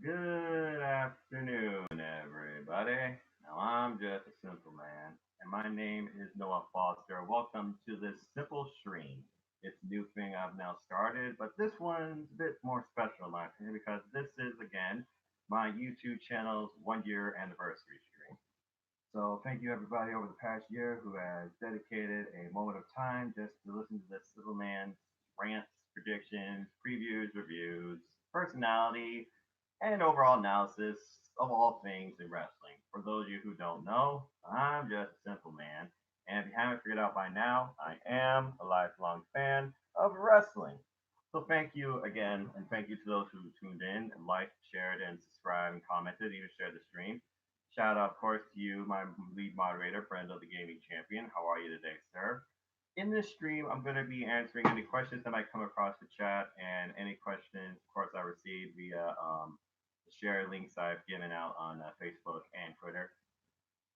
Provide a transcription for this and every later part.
Good afternoon, everybody. Now, I'm just a simple man, and my name is Noah Foster. Welcome to this simple stream. It's a new thing I've now started, but this one's a bit more special, in my opinion, because this is, again, my YouTube channel's 1 year anniversary stream. So, thank you, everybody, over the past year who has dedicated a moment of time just to listen to this little man's rants, predictions, previews, reviews, personality, and overall analysis of all things in wrestling. For those of you who don't know, I'm just a simple man, and if you haven't figured out by now, I am a lifelong fan of wrestling. So thank you again, and thank you to those who tuned in and liked, shared, and subscribed and commented, even shared the stream. Shout out, of course, to you, my lead moderator, Brenda, the gaming champion. How are you today, sir? In this stream, I'm going to be answering any questions that might come across the chat and any questions, of course, I received via the share links I've given out on Facebook and Twitter.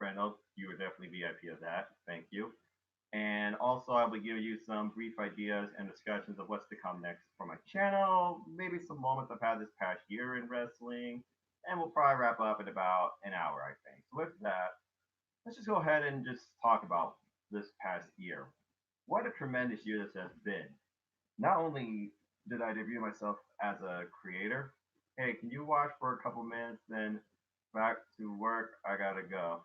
Brendo, you were definitely VIP of that. Thank you. And also, I will give you some brief ideas and discussions of what's to come next for my channel, maybe some moments I've had this past year in wrestling, and we'll probably wrap up in about an hour, I think. So, with that, let's just go ahead and just talk about this past year. What a tremendous year this has been. Not only did I debut myself as a creator, hey, can you watch for a couple minutes, then back to work? I gotta go.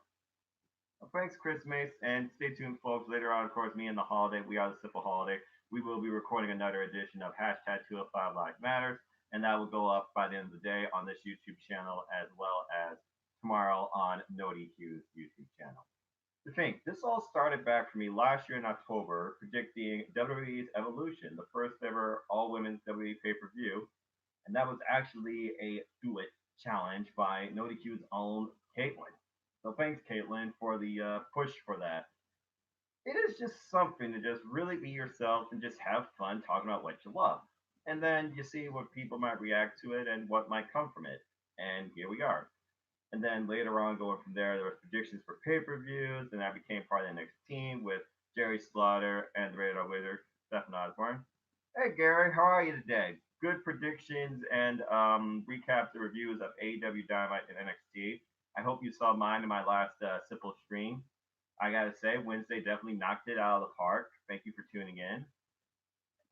Well, thanks, Chris Mace, and stay tuned, folks. Later on, of course, me and the holiday, we are the Simple Holiday. We will be recording another edition of hashtag 205 Life Matters, and that will go up by the end of the day on this YouTube channel as well as tomorrow on NoDQ's YouTube channel. To think, this all started back for me last year in October, predicting WWE's Evolution, the first ever all women's WWE pay per view, and that was actually a do it challenge by NoDQ's own Caitlin. So thanks, Caitlin, for the push for that. It is just something to just really be yourself and just have fun talking about what you love. And then you see what people might react to it and what might come from it. And here we are. And then later on, going from there was predictions for pay-per-views, and I became part of the next team with Jerry Slaughter and the Radar Wizard, Stephen Osborne. Hey Gary, how are you today? Good predictions and recaps and reviews of AEW Dynamite and NXT. I hope you saw mine in my last simple stream. I gotta say, Wednesday definitely knocked it out of the park. Thank you for tuning in.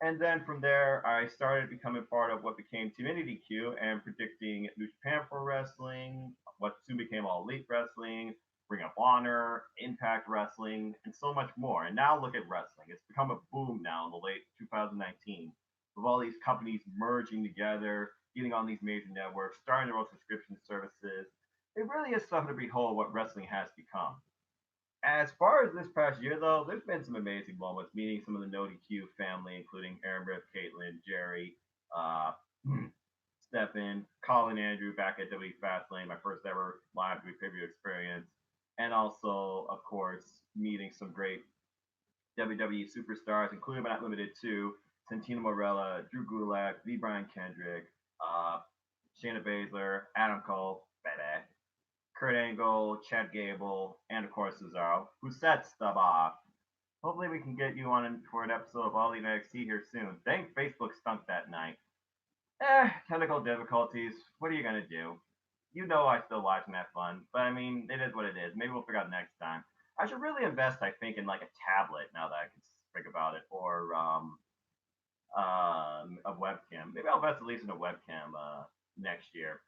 And then from there, I started becoming part of what became Team DQ and predicting New Japan Pro Wrestling, what soon became All Elite Wrestling, Ring of Honor, Impact Wrestling, and so much more. And now look at wrestling. It's become a boom now in the late 2019 with all these companies merging together, getting on these major networks, starting their own subscription services. It really is something to behold what wrestling has become. As far as this past year, though, there's been some amazing moments, meeting some of the NoDQ family, including Aaron Riff, Caitlin, Jerry, uh, Stefan, Colin Andrew back at W Fastlane, my first ever live pay-per-view experience, and also, of course, meeting some great WWE superstars, including but not limited to Santino Morella, Drew Gulak, V. Brian Kendrick, uh, Shayna Baszler, Adam Cole, baby, Kurt Angle, Chad Gable, and of course Cesaro, who set stuff off. Hopefully we can get you on for an episode of All Elite NXT here soon. Thank Facebook stunk that night. Technical difficulties. What are you gonna do? You know I still watch and have fun, but I mean it is what it is. Maybe we'll figure out next time. I should really invest, I think, in like a tablet now that I can think about it, or a webcam. Maybe I'll invest at least in a webcam next year.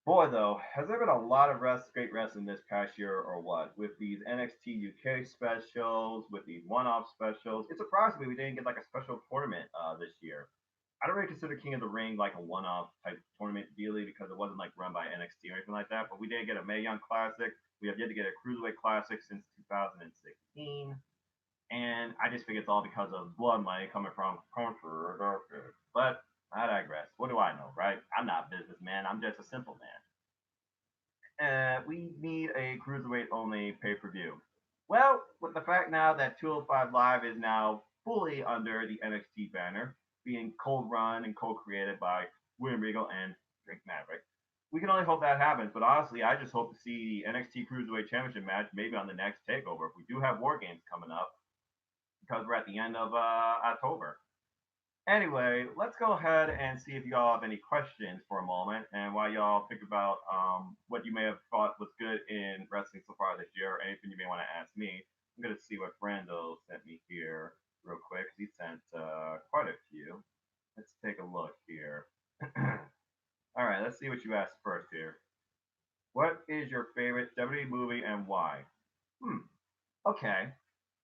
Boy, though, has there been a lot of great wrestling this past year or what? With these NXT UK specials, with these one-off specials. It surprised me we didn't get like a special tournament this year. I don't really consider King of the Ring like a one-off type tournament dealy because it wasn't like run by NXT or anything like that. But we did get a Mae Young Classic. We have yet to get a Cruiserweight Classic since 2016. And I just think it's all because of blood money coming from Comfort. But I digress. What do I know, right? I'm not a businessman. I'm just a simple man. We need a cruiserweight only pay per view. Well, with the fact now that 205 Live is now fully under the NXT banner, being co-run and co-created by William Regal and Drake Maverick, we can only hope that happens. But honestly, I just hope to see the NXT Cruiserweight Championship match maybe on the next Takeover. If we do have War Games coming up, because we're at the end of October. Anyway, let's go ahead and see if y'all have any questions for a moment. And while y'all think about what you may have thought was good in wrestling so far this year, or anything you may want to ask me, I'm going to see what Brando sent me here real quick. He sent quite a few. Let's take a look here. All right, let's see what you asked first here. What is your favorite WWE movie and why? Hmm. Okay.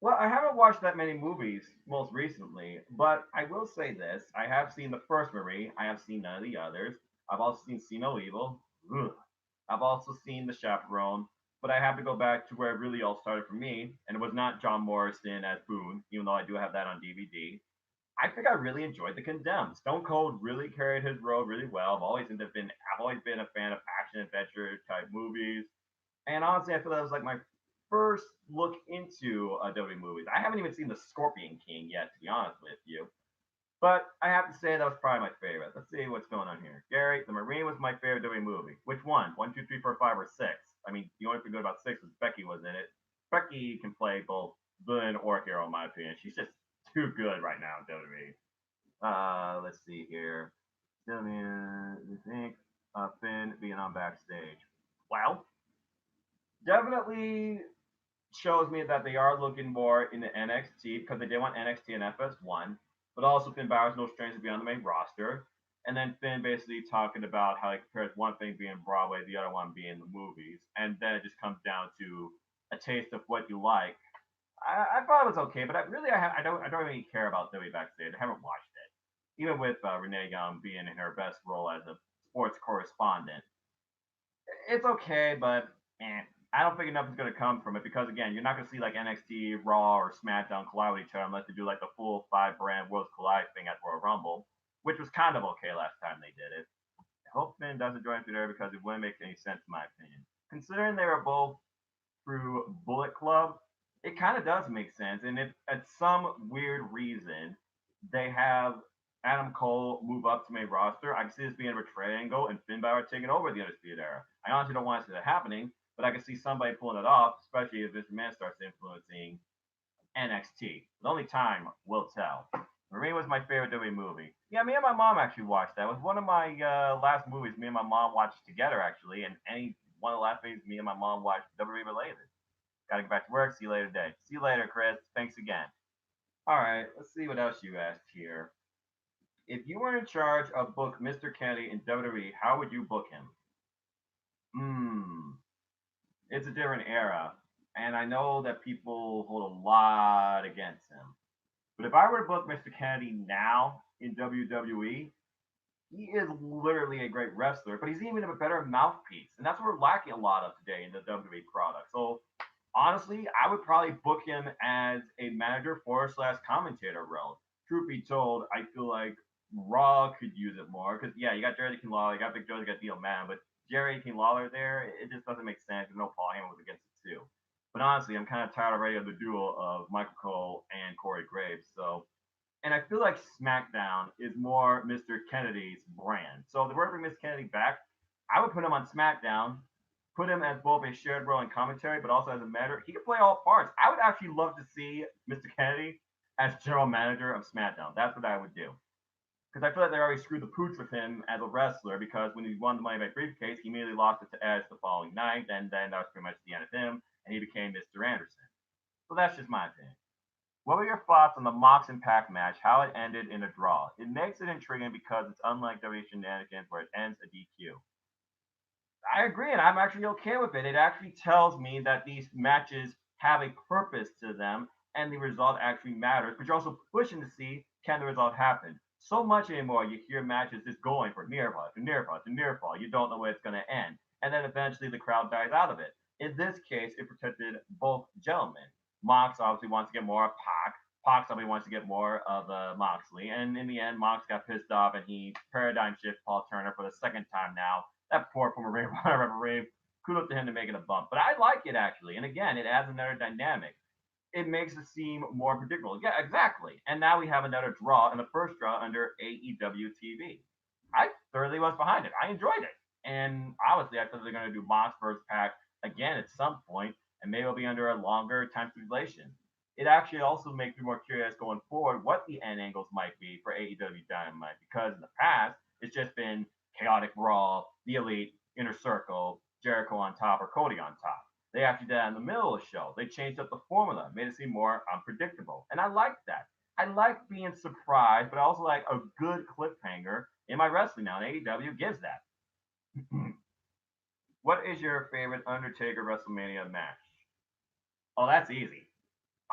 Well, I haven't watched that many movies most recently, but I will say this. I have seen the first Marie. I have seen none of the others. I've also seen See No Evil. Ugh. I've also seen The Chaperone, but I have to go back to where it really all started for me, and it was not John Morrison as Boone, even though I do have that on DVD. I think I really enjoyed The Condemned. Stone Cold really carried his role really well. I've always been a fan of action adventure type movies. And honestly, I feel that was like my first look into WWE movies. I haven't even seen The Scorpion King yet, to be honest with you. But I have to say that was probably my favorite. Let's see what's going on here. Gary, The Marine was my favorite WWE movie. Which one? One, two, three, four, five, or six? I mean, the only thing good about six was Becky was in it. Becky can play both villain or hero, in my opinion. She's just too good right now in WWE. Let's see here. Tell me, you think Finn being on backstage? Well, definitely shows me that they are looking more into NXT because they did want NXT and FS1, but also Finn Balor's no stranger to be on the main roster. And then Finn basically talking about how he compares one thing being Broadway, the other one being the movies, and then it just comes down to a taste of what you like. I thought it was okay, but I don't really care about WWE backstage. I haven't watched it, even with Renee Young being in her best role as a sports correspondent. It's okay, but I don't think enough is going to come from it because again, you're not going to see like NXT, Raw, or SmackDown collide with each other unless they do like the full five brand Worlds Collide thing at Royal Rumble, which was kind of okay last time they did it. I hope Finn doesn't join through there because it wouldn't make any sense in my opinion. Considering they were both through Bullet Club, it kind of does make sense. And if at some weird reason they have Adam Cole move up to main roster, I can see this being a triangle and Finn Balor taking over the Undisputed Era. I honestly don't want to see that happening, but I can see somebody pulling it off, especially if Vince McMahon starts influencing NXT. The only time will tell. Marine was my favorite WWE movie. Yeah, me and my mom actually watched that. It was one of my last movies me and my mom watched together, actually, and any one of the last movies me and my mom watched WWE related. Gotta get back to work. See you later today. See you later, Chris. Thanks again. All right, let's see what else you asked here. If you were in charge of book Mr. Kennedy in WWE, how would you book him? Hmm, it's a different era, and I know that people hold a lot against him. But if I were to book Mr. Kennedy now in WWE, he is literally a great wrestler, but he's even a better mouthpiece, and that's what we're lacking a lot of today in the WWE product. So honestly, I would probably book him as a manager forward slash commentator role. Truth be told, I feel like Raw could use it more because yeah, you got Jerry King Lawler, you got Big Joe, you got Neil Man, but Jerry King Lawler there, it just doesn't make sense. There's no Paul Heyman was against it too. But honestly, I'm kind of tired already of the duel of Michael Cole and Corey Graves. So and I feel like SmackDown is more Mr. Kennedy's brand. So if we're to bring Mr. Kennedy back, I would put him on SmackDown, put him as both a shared role in commentary, but also as a manager. He could play all parts. I would actually love to see Mr. Kennedy as general manager of SmackDown. That's what I would do. Because I feel like they already screwed the pooch with him as a wrestler because when he won the Money Back briefcase, he immediately lost it to Edge the following night, and then that was pretty much the end of him, and he became Mr. Anderson. So that's just my opinion. What were your thoughts on the Mox and Pac match, how it ended in a draw? It makes it intriguing because it's unlike WWE shenanigans where it ends a DQ. I agree, and I'm actually okay with it. It actually tells me that these matches have a purpose to them, and the result actually matters. But you're also pushing to see can the result happen. So much anymore, you hear matches just going for near fall to near fall to near fall. You don't know where it's going to end, and then eventually the crowd dies out of it. In this case, it protected both gentlemen. Mox obviously wants to get more of Pac. Pac obviously wants to get more of Moxley, and in the end, Mox got pissed off and he paradigm shift Paul Turner for the second time now. That poor former Ring of Honor referee. Kudos to him to make it a bump. But I like it actually. And again, it adds another dynamic. It makes it seem more predictable. Yeah, exactly. And now we have another draw in the first draw under AEW TV. I thoroughly was behind it. I enjoyed it. And obviously, I thought they're going to do Mox versus Pac again at some point, and maybe it'll be under a longer time stipulation. it actually also makes me more curious going forward what the end angles might be for AEW Dynamite, because in the past it's just been chaotic brawl, the elite, inner circle, Jericho on top or Cody on top. They actually did that in the middle of the show. They changed up the formula, made it seem more unpredictable, and I like that. I like being surprised, but I also like a good cliffhanger in my wrestling now, and AEW gives that. What is your favorite Undertaker WrestleMania match? Oh, that's easy.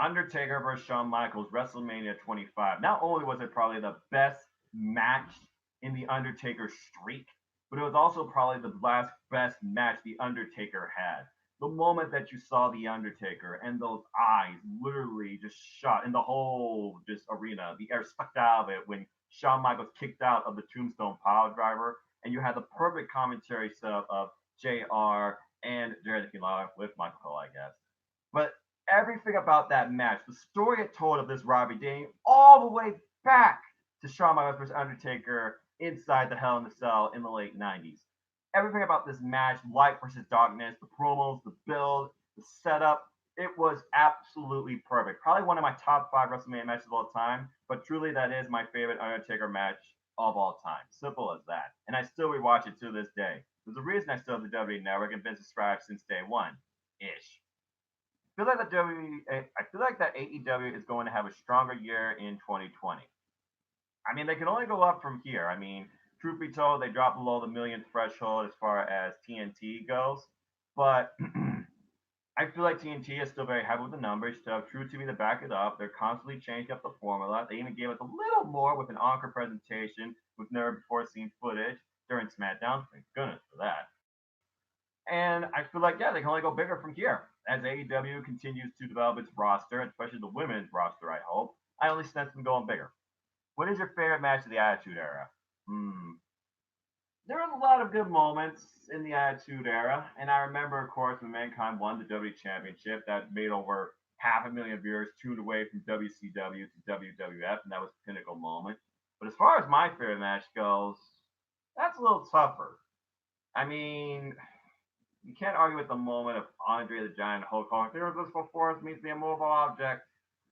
Undertaker versus Shawn Michaels, WrestleMania 25. Not only was it probably the best match in the Undertaker streak, but it was also probably the last best match the Undertaker had. The moment that you saw the Undertaker and those eyes literally just shot in the whole just arena, the air sucked out of it when Shawn Michaels kicked out of the Tombstone Pile Driver, and you had the perfect commentary setup of JR and Jared Lawler with Michael Cole, I guess. But everything about that match, the story it told of this rivalry dating all the way back to Shawn Michaels versus Undertaker inside the Hell in the Cell in the late 90s. Everything about this match, light versus darkness, the promos, the build, the setup, it was absolutely perfect. Probably one of my top 5 WrestleMania matches of all time, but truly that is my favorite Undertaker match of all time. Simple as that. And I still rewatch it to this day. There's a reason I still have the WWE Network and been subscribed since day one. Ish. I feel like that AEW is going to have a stronger year in 2020. I mean, they can only go up from here. I mean, truth be told, they dropped below the million threshold as far as TNT goes. But I feel like TNT is still very happy with the numbers. Still have True TV to back it up. They're constantly changing up the formula. They even gave us a little more with an encore presentation with never before seen footage during SmackDown. Thank goodness for that. And I feel like, yeah, they can only go bigger from here. As AEW continues to develop its roster, especially the women's roster, I hope, I only sense them going bigger. What is your favorite match of the Attitude Era? There was a lot of good moments in the Attitude Era, and I remember, of course, when Mankind won the WWE Championship, that made over 500,000 viewers tuned away from WCW to WWF, and that was a pinnacle moment. But as far as my favorite match goes, that's a little tougher. I mean, you can't argue with the moment of Andre the Giant Hulk Hogan. Irresistible force means the immovable object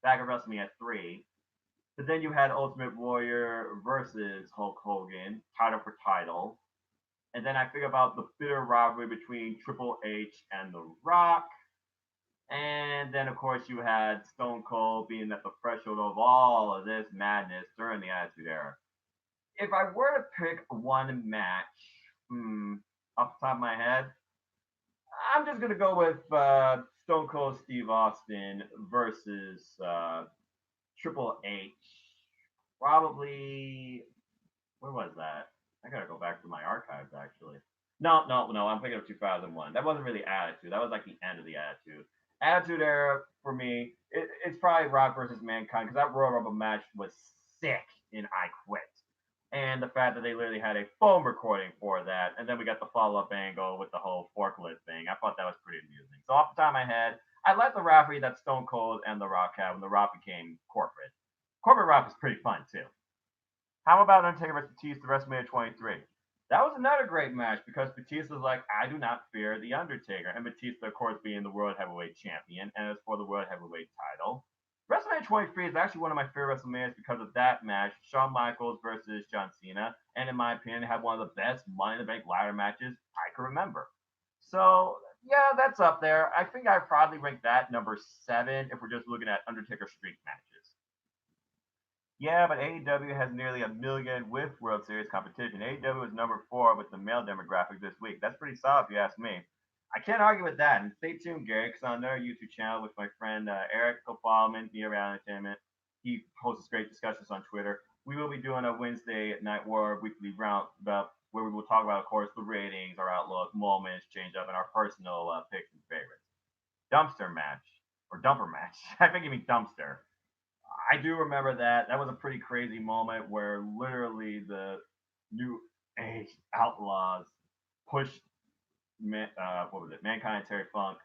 back at WrestleMania 3. But then you had Ultimate Warrior versus Hulk Hogan, title for title. And then I think about the bitter rivalry between Triple H and The Rock. And then, of course, you had Stone Cold being at the threshold of all of this madness during the Attitude Era. If I were to pick one match, off the top of my head, I'm just gonna go with Stone Cold Steve Austin versus Triple H. Probably, where was that? I gotta go back to my archives actually. No. I'm thinking of 2001. That wasn't really Attitude. That was like the end of the Attitude. Attitude Era for me, it's probably Rock versus Mankind because that Royal Rumble match was sick in I Quit. And the fact that they literally had a phone recording for that, and then we got the follow-up angle with the whole forklift thing. I thought that was pretty amusing. So off the top of my head, I like the rivalry that Stone Cold and The Rock had when The Rock became corporate. Corporate Rock is pretty fun too. How about Undertaker vs. Batista WrestleMania 23? That was another great match because Batista was like, I do not fear the Undertaker. And Batista, of course, being the World Heavyweight Champion, and as for the World Heavyweight title, WrestleMania 23 is actually one of my favorite WrestleManias because of that match, Shawn Michaels versus John Cena, and in my opinion, it had one of the best Money in the Bank ladder matches I can remember. So, yeah, that's up there. I think I'd probably rank that number 7 if we're just looking at Undertaker streak matches. Yeah, but AEW has nearly a million with World Series competition. AEW is number 4 with the male demographic this week. That's pretty solid if you ask me. I can't argue with that. And stay tuned, Gary, because on another YouTube channel with my friend Eric Kofalman, Via Round Entertainment, he posts great discussions on Twitter. We will be doing a Wednesday Night War weekly round about where we will talk about, of course, the ratings, our outlook, moments, change up, and our personal picks and favorites. Dumpster match or dumper match. I think you mean dumpster. I do remember that. That was a pretty crazy moment where literally the new age outlaws pushed what was it, Mankind and Terry Funk.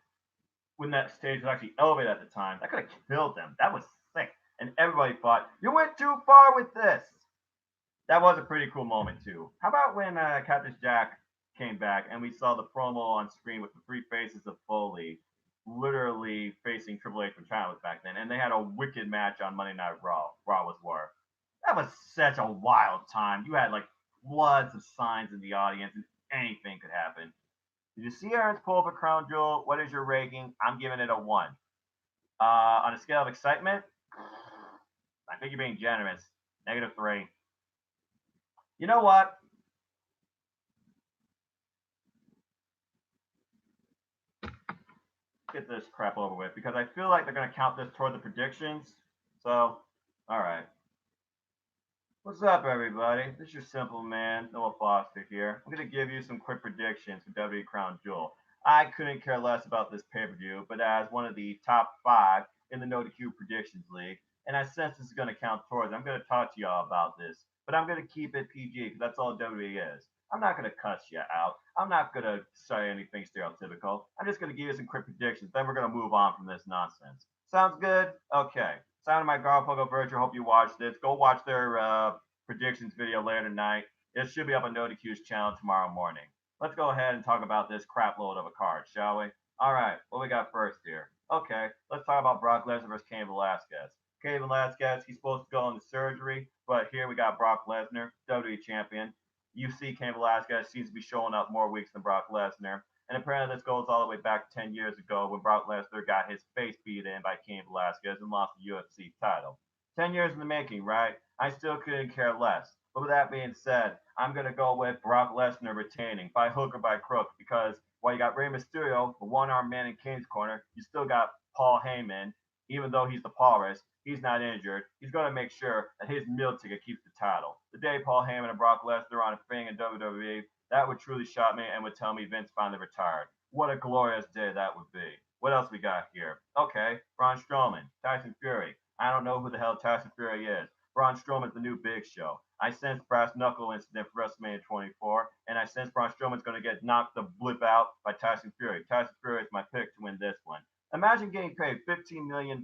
When that stage was actually elevated at the time, that could have killed them. That was sick. And everybody thought, you went too far with this. That was a pretty cool moment, too. How about when Cactus Jack came back and we saw the promo on screen with the three faces of Foley? literally facing Triple H from childhood back then, and they had a wicked match on Monday Night Raw. Raw was War. That was such a wild time. You had like floods of signs in the audience, and anything could happen. Did you see Aaron's poll for Crown Jewel? What is your rating? I'm giving it a 1. On a scale of excitement, I think you're being generous. -3. You know what? Get this crap over with because I feel like they're going to count this toward the predictions. So, all right. What's up, everybody? This is your simple man, Noah Foster here. I'm going to give you some quick predictions for WWE Crown Jewel. I couldn't care less about this pay-per-view, but as one of the top 5 in the No DQ Predictions League, and I sense this is going to count towards it, I'm going to talk to y'all about this. But I'm going to keep it PG because that's all WWE is. I'm not going to cuss you out. I'm not going to say anything stereotypical. I'm just going to give you some quick predictions. Then we're going to move on from this nonsense. Sounds good? Okay. Sound of my Garfunkel Virtual. Hope you watched this. Go watch their predictions video later tonight. It should be up on NoDQ's channel tomorrow morning. Let's go ahead and talk about this crap load of a card, shall we? All right, what we got first here? Okay, let's talk about Brock Lesnar versus Cain Velasquez. Cain Velasquez, he's supposed to go into surgery, but here we got Brock Lesnar, WWE champion. You see Cain Velasquez seems to be showing up more weeks than Brock Lesnar. And apparently this goes all the way back 10 years ago when Brock Lesnar got his face beat in by Cain Velasquez and lost the UFC title. 10 years in the making, right? I still couldn't care less. But with that being said, I'm going to go with Brock Lesnar retaining by hook or by crook because while you got Rey Mysterio, the one-armed man in Kane's corner, you still got Paul Heyman, even though he's the Paulus, he's not injured. He's going to make sure that his meal ticket keeps the title. The day Paul Heyman and Brock Lesnar on a thing in WWE, that would truly shock me and would tell me Vince finally retired. What a glorious day that would be. What else we got here? Okay, Braun Strowman, Tyson Fury. I don't know who the hell Tyson Fury is. Braun Strowman's the new Big Show. I sense brass knuckle incident for WrestleMania 24, and I sense Braun Strowman's going to get knocked the blip out by Tyson Fury. Tyson Fury is my pick to win this one. Imagine getting paid $15 million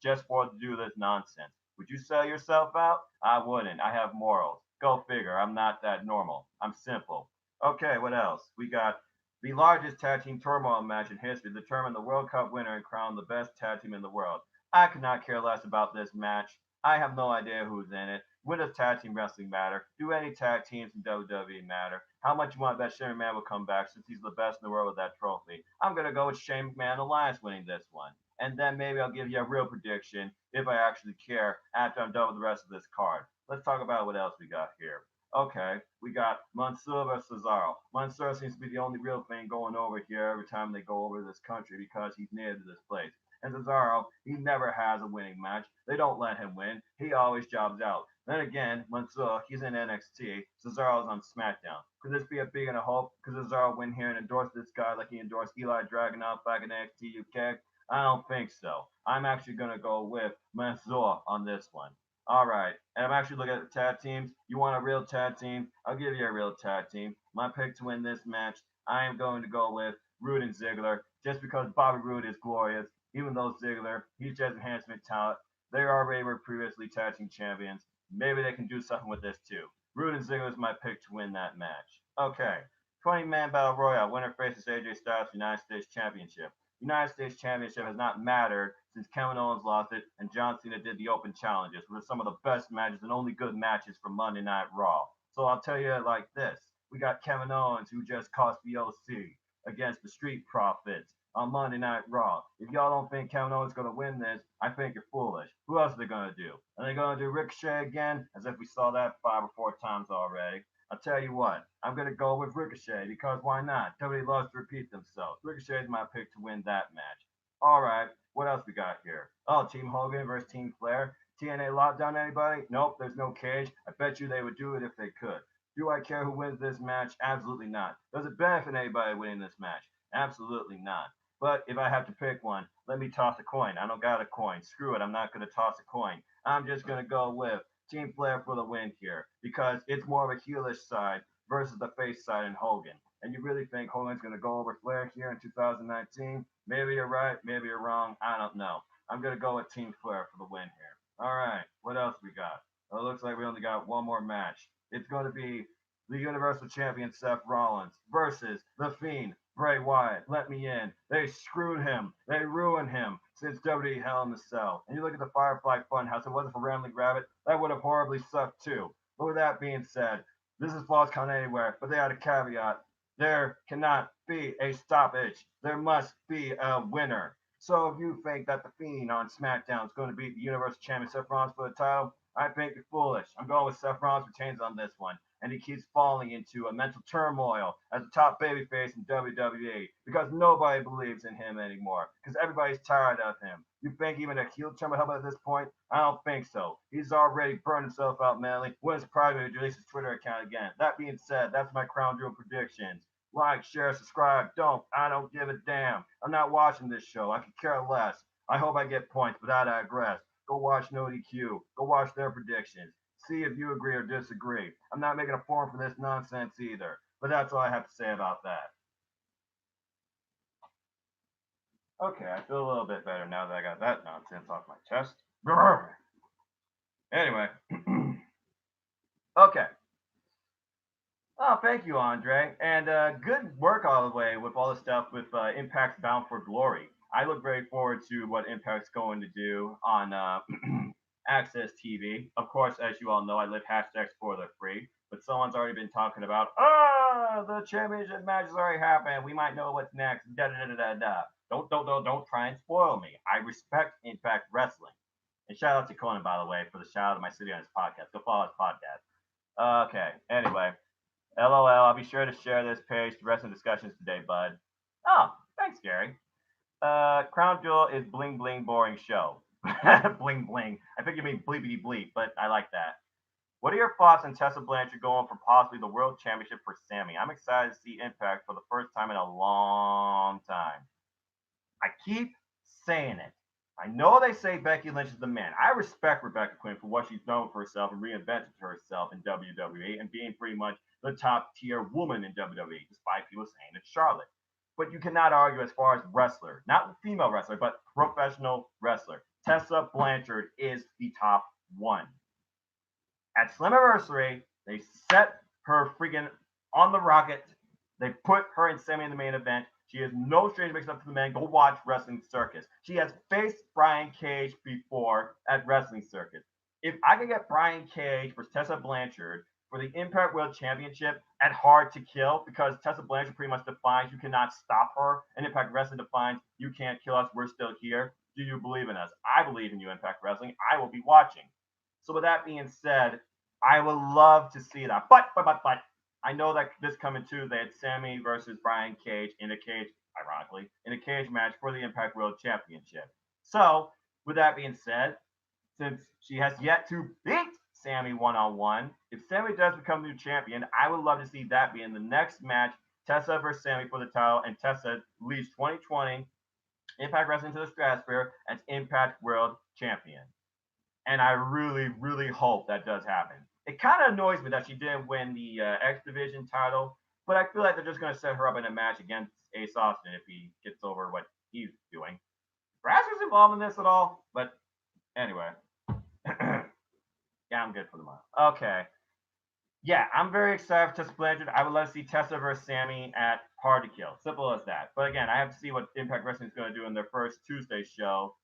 just for to do this nonsense. Would you sell yourself out? I wouldn't. I have morals. Go figure. I'm not that normal. I'm simple. Okay, what else? We got the largest tag team turmoil match in history to determine the World Cup winner and crown the best tag team in the world. I could not care less about this match. I have no idea who's in it. When does tag team wrestling matter? Do any tag teams in WWE matter? How much you want that Shane McMahon will come back since he's the best in the world with that trophy? I'm going to go with Shane McMahon Alliance winning this one. And then maybe I'll give you a real prediction if I actually care after I'm done with the rest of this card. Let's talk about what else we got here. Okay, we got Mansoor versus Cesaro. Mansoor seems to be the only real thing going over here every time they go over this country because he's native to this place. And Cesaro, he never has a winning match. They don't let him win. He always jobs out. Then again, Mansoor, he's in NXT. Cesaro's on SmackDown. Could this be a big enough hope? Could Cesaro win here and endorse this guy like he endorsed Eli Dragunov back in NXT UK? I don't think so. I'm actually going to go with Mansoor on this one. All right, and I'm actually looking at the tag teams. You want a real tag team? I'll give you a real tag team. My pick to win this match, I am going to go with Roode and Ziggler, just because Bobby Roode is glorious. Even though Ziggler, he's just enhancement talent. They already were previously tag team champions. Maybe they can do something with this too. Roode and Ziggler is my pick to win that match. Okay, 20-man battle royale. Winner faces AJ Styles for United States Championship. United States Championship has not mattered since Kevin Owens lost it and John Cena did the open challenges, which are some of the best matches and only good matches from Monday Night Raw. So I'll tell you it like this. We got Kevin Owens, who just cost the OC against the Street Profits on Monday Night Raw. If y'all don't think Kevin Owens is going to win this, I think you're foolish. Who else are they going to do? Are they going to do Ricochet again, as if we saw that 5 or 4 times already? I'll tell you what, I'm going to go with Ricochet because why not? WWE loves to repeat themselves. Ricochet is my pick to win that match. All right, what else we got here? Oh, Team Hogan versus Team Flair. TNA lockdown anybody? Nope, there's no cage. I bet you they would do it if they could. Do I care who wins this match? Absolutely not. Does it benefit anybody winning this match? Absolutely not. But if I have to pick one, let me toss a coin. I don't got a coin. Screw it. I'm not going to toss a coin. I'm just going to go with Team Flair for the win here because it's more of a heelish side versus the face side in Hogan. And you really think Hogan's going to go over Flair here in 2019? Maybe you're right. Maybe you're wrong. I don't know. I'm going to go with Team Flair for the win here. All right. What else we got? Well, it looks like we only got one more match. It's going to be the Universal Champion Seth Rollins versus The Fiend Bray Wyatt, let me in. They screwed him. They ruined him since WWE Hell in the Cell. And you look at the Firefly Funhouse, if it wasn't for Rambling Rabbit, that would have horribly sucked too. But with that being said, this is Falls Count Anywhere, but they had a caveat. There cannot be a stoppage. There must be a winner. So if you think that the Fiend on SmackDown is going to beat the Universal Champion Seth Rollins for the title, I think you're foolish. I'm going with Seth Rollins retains on this one, and he keeps falling into a mental turmoil as the top babyface in WWE because nobody believes in him anymore because everybody's tired of him. You think even a heel turn will help at this point? I don't think so. He's already burned himself out mentally when it's private to release his Twitter account again. That being said, that's my Crown Jewel predictions. Like, share, subscribe. I don't give a damn. I'm not watching this show. I could care less. I hope I get points, but I digress. Go watch No DQ. Go watch their predictions. See if you agree or disagree. I'm not making a forum for this nonsense either. But that's all I have to say about that. Okay, I feel a little bit better now that I got that nonsense off my chest. Anyway. Okay. Oh, thank you, Andre. And good work all the way with all the stuff with Impact's Bound for Glory. I look very forward to what Impact's going to do on Access TV. Of course, as you all know, I live hashtags for the free, but someone's already been talking about, the championship match has already happened. We might know what's next. Da da da da da. Don't try and spoil me. I respect Impact Wrestling. And shout out to Conan, by the way, for the shout out of my city on his podcast. Go follow his podcast. Okay. Anyway, LOL. I'll be sure to share this page to wrestling discussions today, bud. Oh, thanks, Gary. Crown Jewel is bling bling boring show. Bling bling. I think you mean bleepity bleep, but I like that. What are your thoughts on Tessa Blanchard going for possibly the World Championship for Sammy? I'm excited to see Impact for the first time in a long time. I keep saying it. I know they say Becky Lynch is the man. I respect Rebecca Quinn for what she's done for herself and reinvented herself in WWE and being pretty much the top tier woman in WWE, despite people saying it's Charlotte. But you cannot argue as far as wrestler, not female wrestler, but professional wrestler. Tessa Blanchard is the top one. At Slammiversary, they set her freaking on the rocket. They put her and Sammy in the main event. She is no stranger mixed up to the man. Go watch Wrestling Circus. She has faced Brian Cage before at Wrestling Circus. If I could get Brian Cage versus Tessa Blanchard for the Impact World Championship at Hard to Kill, because Tessa Blanchard pretty much defines you cannot stop her, and Impact Wrestling defines you can't kill us, we're still here. Do you believe in us? I believe in you, Impact Wrestling. I will be watching. So with that being said, I would love to see that. But I know that this coming Tuesday, it's Sammy versus Brian Cage in a cage, ironically, in a cage match for the Impact World Championship. So, with that being said, since she has yet to beat Sammy one-on-one, if Sammy does become the new champion, I would love to see that be in the next match, Tessa versus Sammy for the title, and Tessa leads 2020 Impact Wrestling to the stratosphere as Impact World Champion. And I really, really hope that does happen. It kind of annoys me that she didn't win the X Division title, but I feel like they're just going to set her up in a match against Ace Austin if he gets over what he's doing. Brass was involved in this at all, but anyway. Yeah, I'm good for the month. Okay. Yeah, I'm very excited for Tessa Blanchard. I would love to see Tessa versus Sammy at Hard to Kill. Simple as that. But again, I have to see what Impact Wrestling is going to do in their first Tuesday show,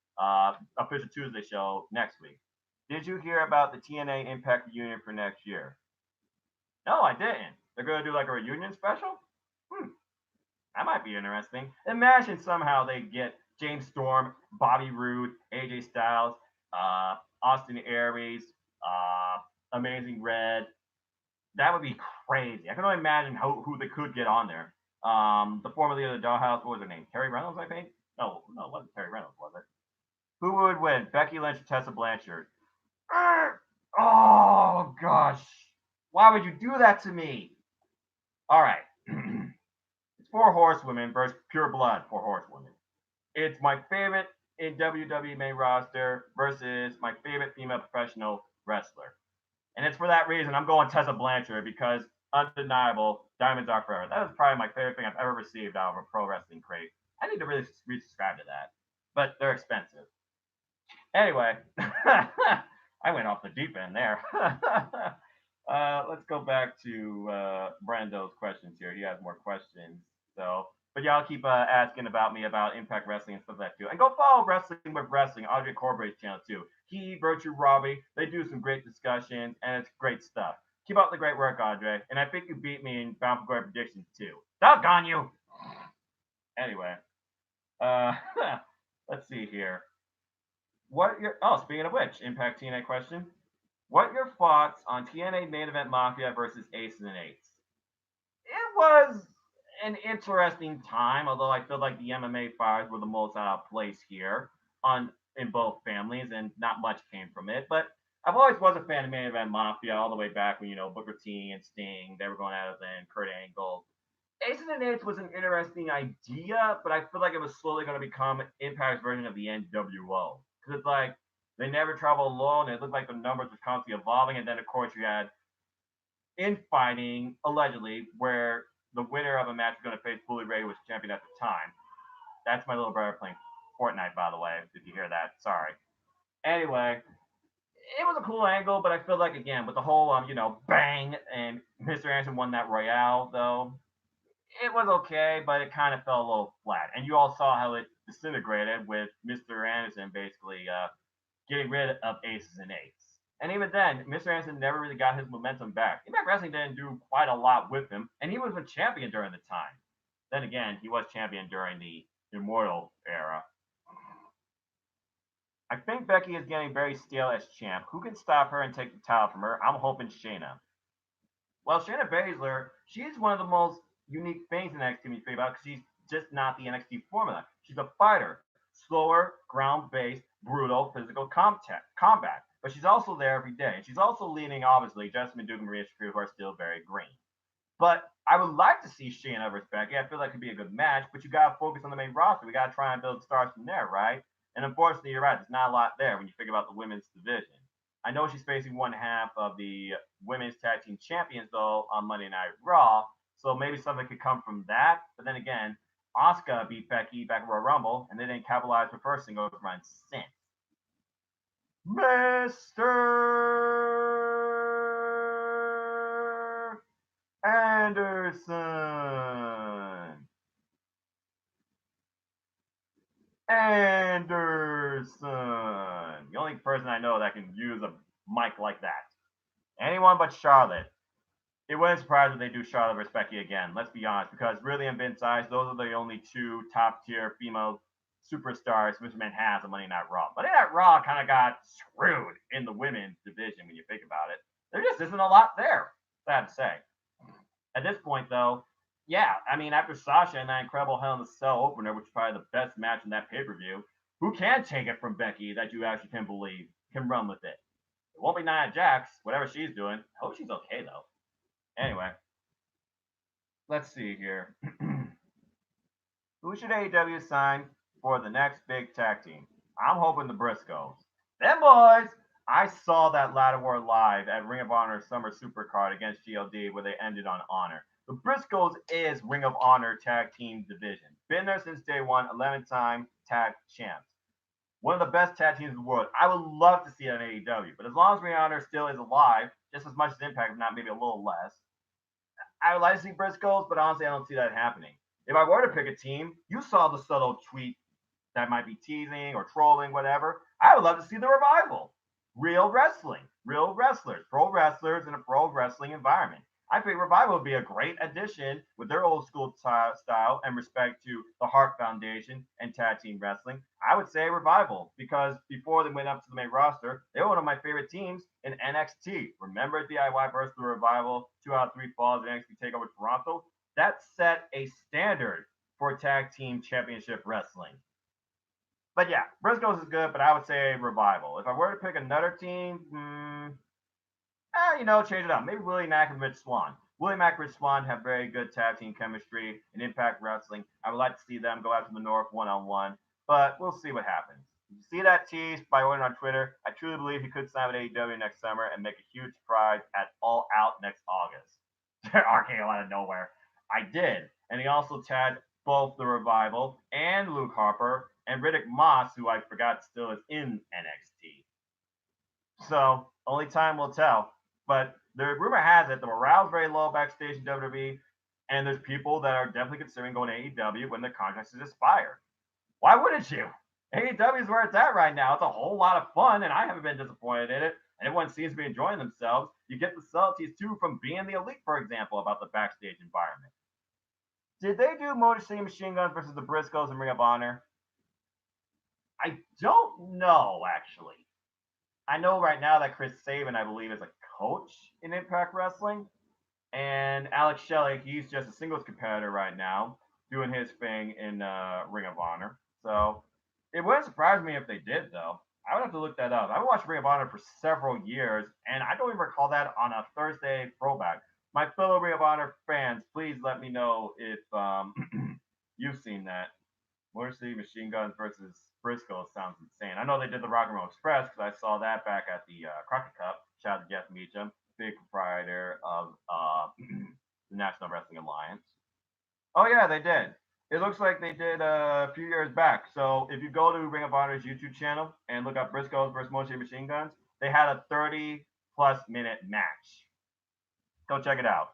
official Tuesday show next week. Did you hear about the TNA Impact reunion for next year? No, I didn't. They're going to do like a reunion special? That might be interesting. Imagine somehow they get James Storm, Bobby Roode, AJ Styles, Austin Aries, Amazing Red. That would be crazy. I can only imagine who they could get on there. The former leader of the Dollhouse, what was her name? Terry Reynolds, I think? No, it wasn't Terry Reynolds, was it? Who would win? Becky Lynch or Tessa Blanchard? Oh, gosh. Why would you do that to me? All right. It's 4 horsewomen versus pure blood 4 horsewomen. It's my favorite in WWE main roster versus my favorite female professional wrestler. And it's for that reason I'm going Tessa Blanchard because undeniable, Diamonds Are Forever. That is probably my favorite thing I've ever received out of a pro wrestling crate. I need to really resubscribe to that, but they're expensive. Anyway, I went off the deep end there. Let's go back to Brando's questions here. He has more questions. So But y'all keep asking about me about Impact Wrestling and stuff like that too. And go follow Wrestling with Wrestling, Audrey Corbrate's channel too. He, Virtue Robbie, they do some great discussions and it's great stuff. Keep up the great work, Audrey. And I think you beat me in Bound for Glory predictions too. Doggone you! Anyway, uh, let's see here. What your speaking of which, Impact TNA question. What are your thoughts on TNA main event Mafia versus Aces and Eights? It was an interesting time, although I feel like the MMA fires were the most out of place here on in both families, and not much came from it. But I've always was a fan of main event Mafia all the way back when Booker T and Sting they were going at it then, Kurt Angle. Aces and Eights was an interesting idea, but I feel like it was slowly going to become Impact's version of the NWO because it's like they never travel alone. It looked like the numbers were constantly evolving, and then of course you had infighting allegedly where the winner of a match was going to face Bully Ray, who was champion at the time. That's my little brother playing Fortnite, by the way, if you hear that. Sorry. Anyway, it was a cool angle, but I feel like again with the whole bang and Mr. Anderson won that Royale though. It was okay, but it kind of fell a little flat. And you all saw how it disintegrated with Mr. Anderson basically getting rid of Aces and Eights. And even then, Mr. Anderson never really got his momentum back. Impact Wrestling didn't do quite a lot with him, and he was a champion during the time. Then again, he was champion during the Immortal era. I think Becky is getting very stale as champ. Who can stop her and take the title from her? I'm hoping Shayna. Well, Shayna Baszler, she's one of the most unique things in NXT when you think about it, because she's just not the NXT formula. She's a fighter, slower, ground-based, brutal, physical combat. But she's also there every day. And she's also leading, obviously, Jessamine Duke and Maria Shafir, who are still very green. But I would like to see Shayna versus Becky. I feel like it could be a good match, but you got to focus on the main roster. We got to try and build stars from there, right? And unfortunately, you're right. There's not a lot there when you think about the women's division. I know she's facing one half of the women's tag team champions, though, on Monday Night Raw. So maybe something could come from that. But then again, Asuka beat Becky back at Royal Rumble, and they didn't capitalize with her singles run since. Mr. Anderson. The only person I know that can use a mic like that. Anyone but Charlotte. It wouldn't surprise if they do Charlotte versus Becky again. Let's be honest, because really in Vince's eyes, those are the only two top tier female superstars Mr. Man has on Monday Night Raw. Monday Night Raw kind of got screwed in the women's division when you think about it. There just isn't a lot there, sad to say. At this point, though, yeah, I mean, after Sasha and that incredible Hell in a Cell opener, which is probably the best match in that pay-per-view, who can take it from Becky that you actually can believe can run with it? It won't be Nia Jax, whatever she's doing. I hope she's okay, though. Anyway, let's see here. Who should AEW sign for the next big tag team? I'm hoping the Briscoes. Them boys! I saw that Ladder War live at Ring of Honor Summer Supercard against GLD where they ended on Honor. The Briscoes is Ring of Honor tag team division. Been there since day one, 11-time tag champs. One of the best tag teams in the world. I would love to see it on AEW, but as long as Ring of Honor still is alive, just as much as Impact, if not maybe a little less, I would like to see Briscoes, but honestly, I don't see that happening. If I were to pick a team, you saw the subtle tweet that might be teasing or trolling, whatever. I would love to see the Revival. Real wrestling, real wrestlers, pro wrestlers in a pro wrestling environment. I think Revival would be a great addition with their old school style and respect to the Hart Foundation and tag team wrestling. I would say Revival because before they went up to the main roster, they were one of my favorite teams in NXT. Remember DIY versus the Revival, 2 out of 3 falls in NXT TakeOver Toronto? That set a standard for tag team championship wrestling. But yeah, Briscoes is good, but I would say Revival. If I were to pick another team, change it up. Maybe Willie Mack and Rich Swann. Willie Mack and Rich Swann have very good tag team chemistry and Impact Wrestling. I would like to see them go out to the North one-on-one, but we'll see what happens. You see that tease by Owen on Twitter? I truly believe he could sign with AEW next summer and make a huge surprise at All Out next August. RKO out of nowhere. I did. And he also tagged both the Revival and Luke Harper and Riddick Moss, who I forgot still is in NXT. So, only time will tell. But the rumor has it the morale's very low backstage in WWE. And there's people that are definitely considering going to AEW when their contracts expire. Why wouldn't you? AEW is where it's at right now. It's a whole lot of fun, and I haven't been disappointed in it. And everyone seems to be enjoying themselves. You get the subtleties too from being the elite, for example, about the backstage environment. Did they do Motor City Machine Guns versus the Briscoes in Ring of Honor? I don't know, actually. I know right now that Chris Sabin, I believe, is a coach in Impact Wrestling. And Alex Shelley, he's just a singles competitor right now, doing his thing in Ring of Honor. So it wouldn't surprise me if they did, though. I would have to look that up. I watched Ring of Honor for several years, and I don't even recall that on a Thursday throwback. My fellow Ring of Honor fans, please let me know if you've seen that. Motor City Machine Guns versus Briscoe sounds insane. I know they did the Rock and Roll Express because I saw that back at the Crockett Cup. Shout out to Jeff Meacham, big proprietor of the National Wrestling Alliance. Oh yeah, they did. It looks like they did a few years back. So if you go to Ring of Honor's YouTube channel and look up Briscoes versus Motor City Machine Guns, they had a 30-plus-minute match. Go check it out.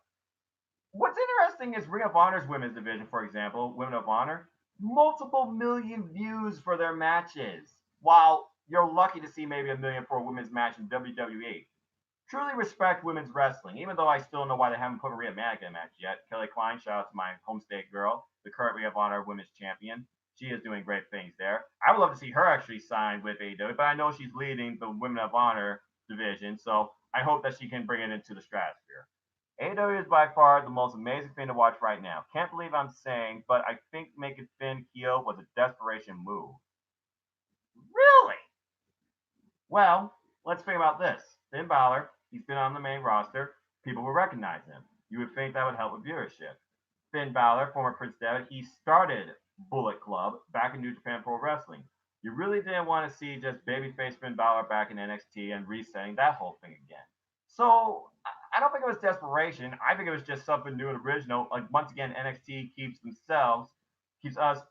What's interesting is Ring of Honor's women's division, for example, Women of Honor, multiple million views for their matches, while you're lucky to see maybe a million for a women's match in WWE. Truly respect women's wrestling, even though I still don't know why they haven't put Maria Manic in a match yet. Kelly Klein, shout out to my home state girl, the current Ring of Honor women's champion. She is doing great things there. I would love to see her actually sign with AEW, but I know she's leading the Women of Honor division, so I hope that she can bring it into the stratosphere. AEW is by far the most amazing thing to watch right now. Can't believe I'm saying, but I think making Finn heel was a desperation move. Really? Well, let's think about this. Finn Balor, he's been on the main roster. People will recognize him. You would think that would help with viewership. Finn Balor, former Prince Devitt, he started Bullet Club back in New Japan Pro Wrestling. You really didn't want to see just babyface Finn Balor back in NXT and resetting that whole thing again. So I don't think it was desperation. I think it was just something new and original. Like once again, NXT keeps us,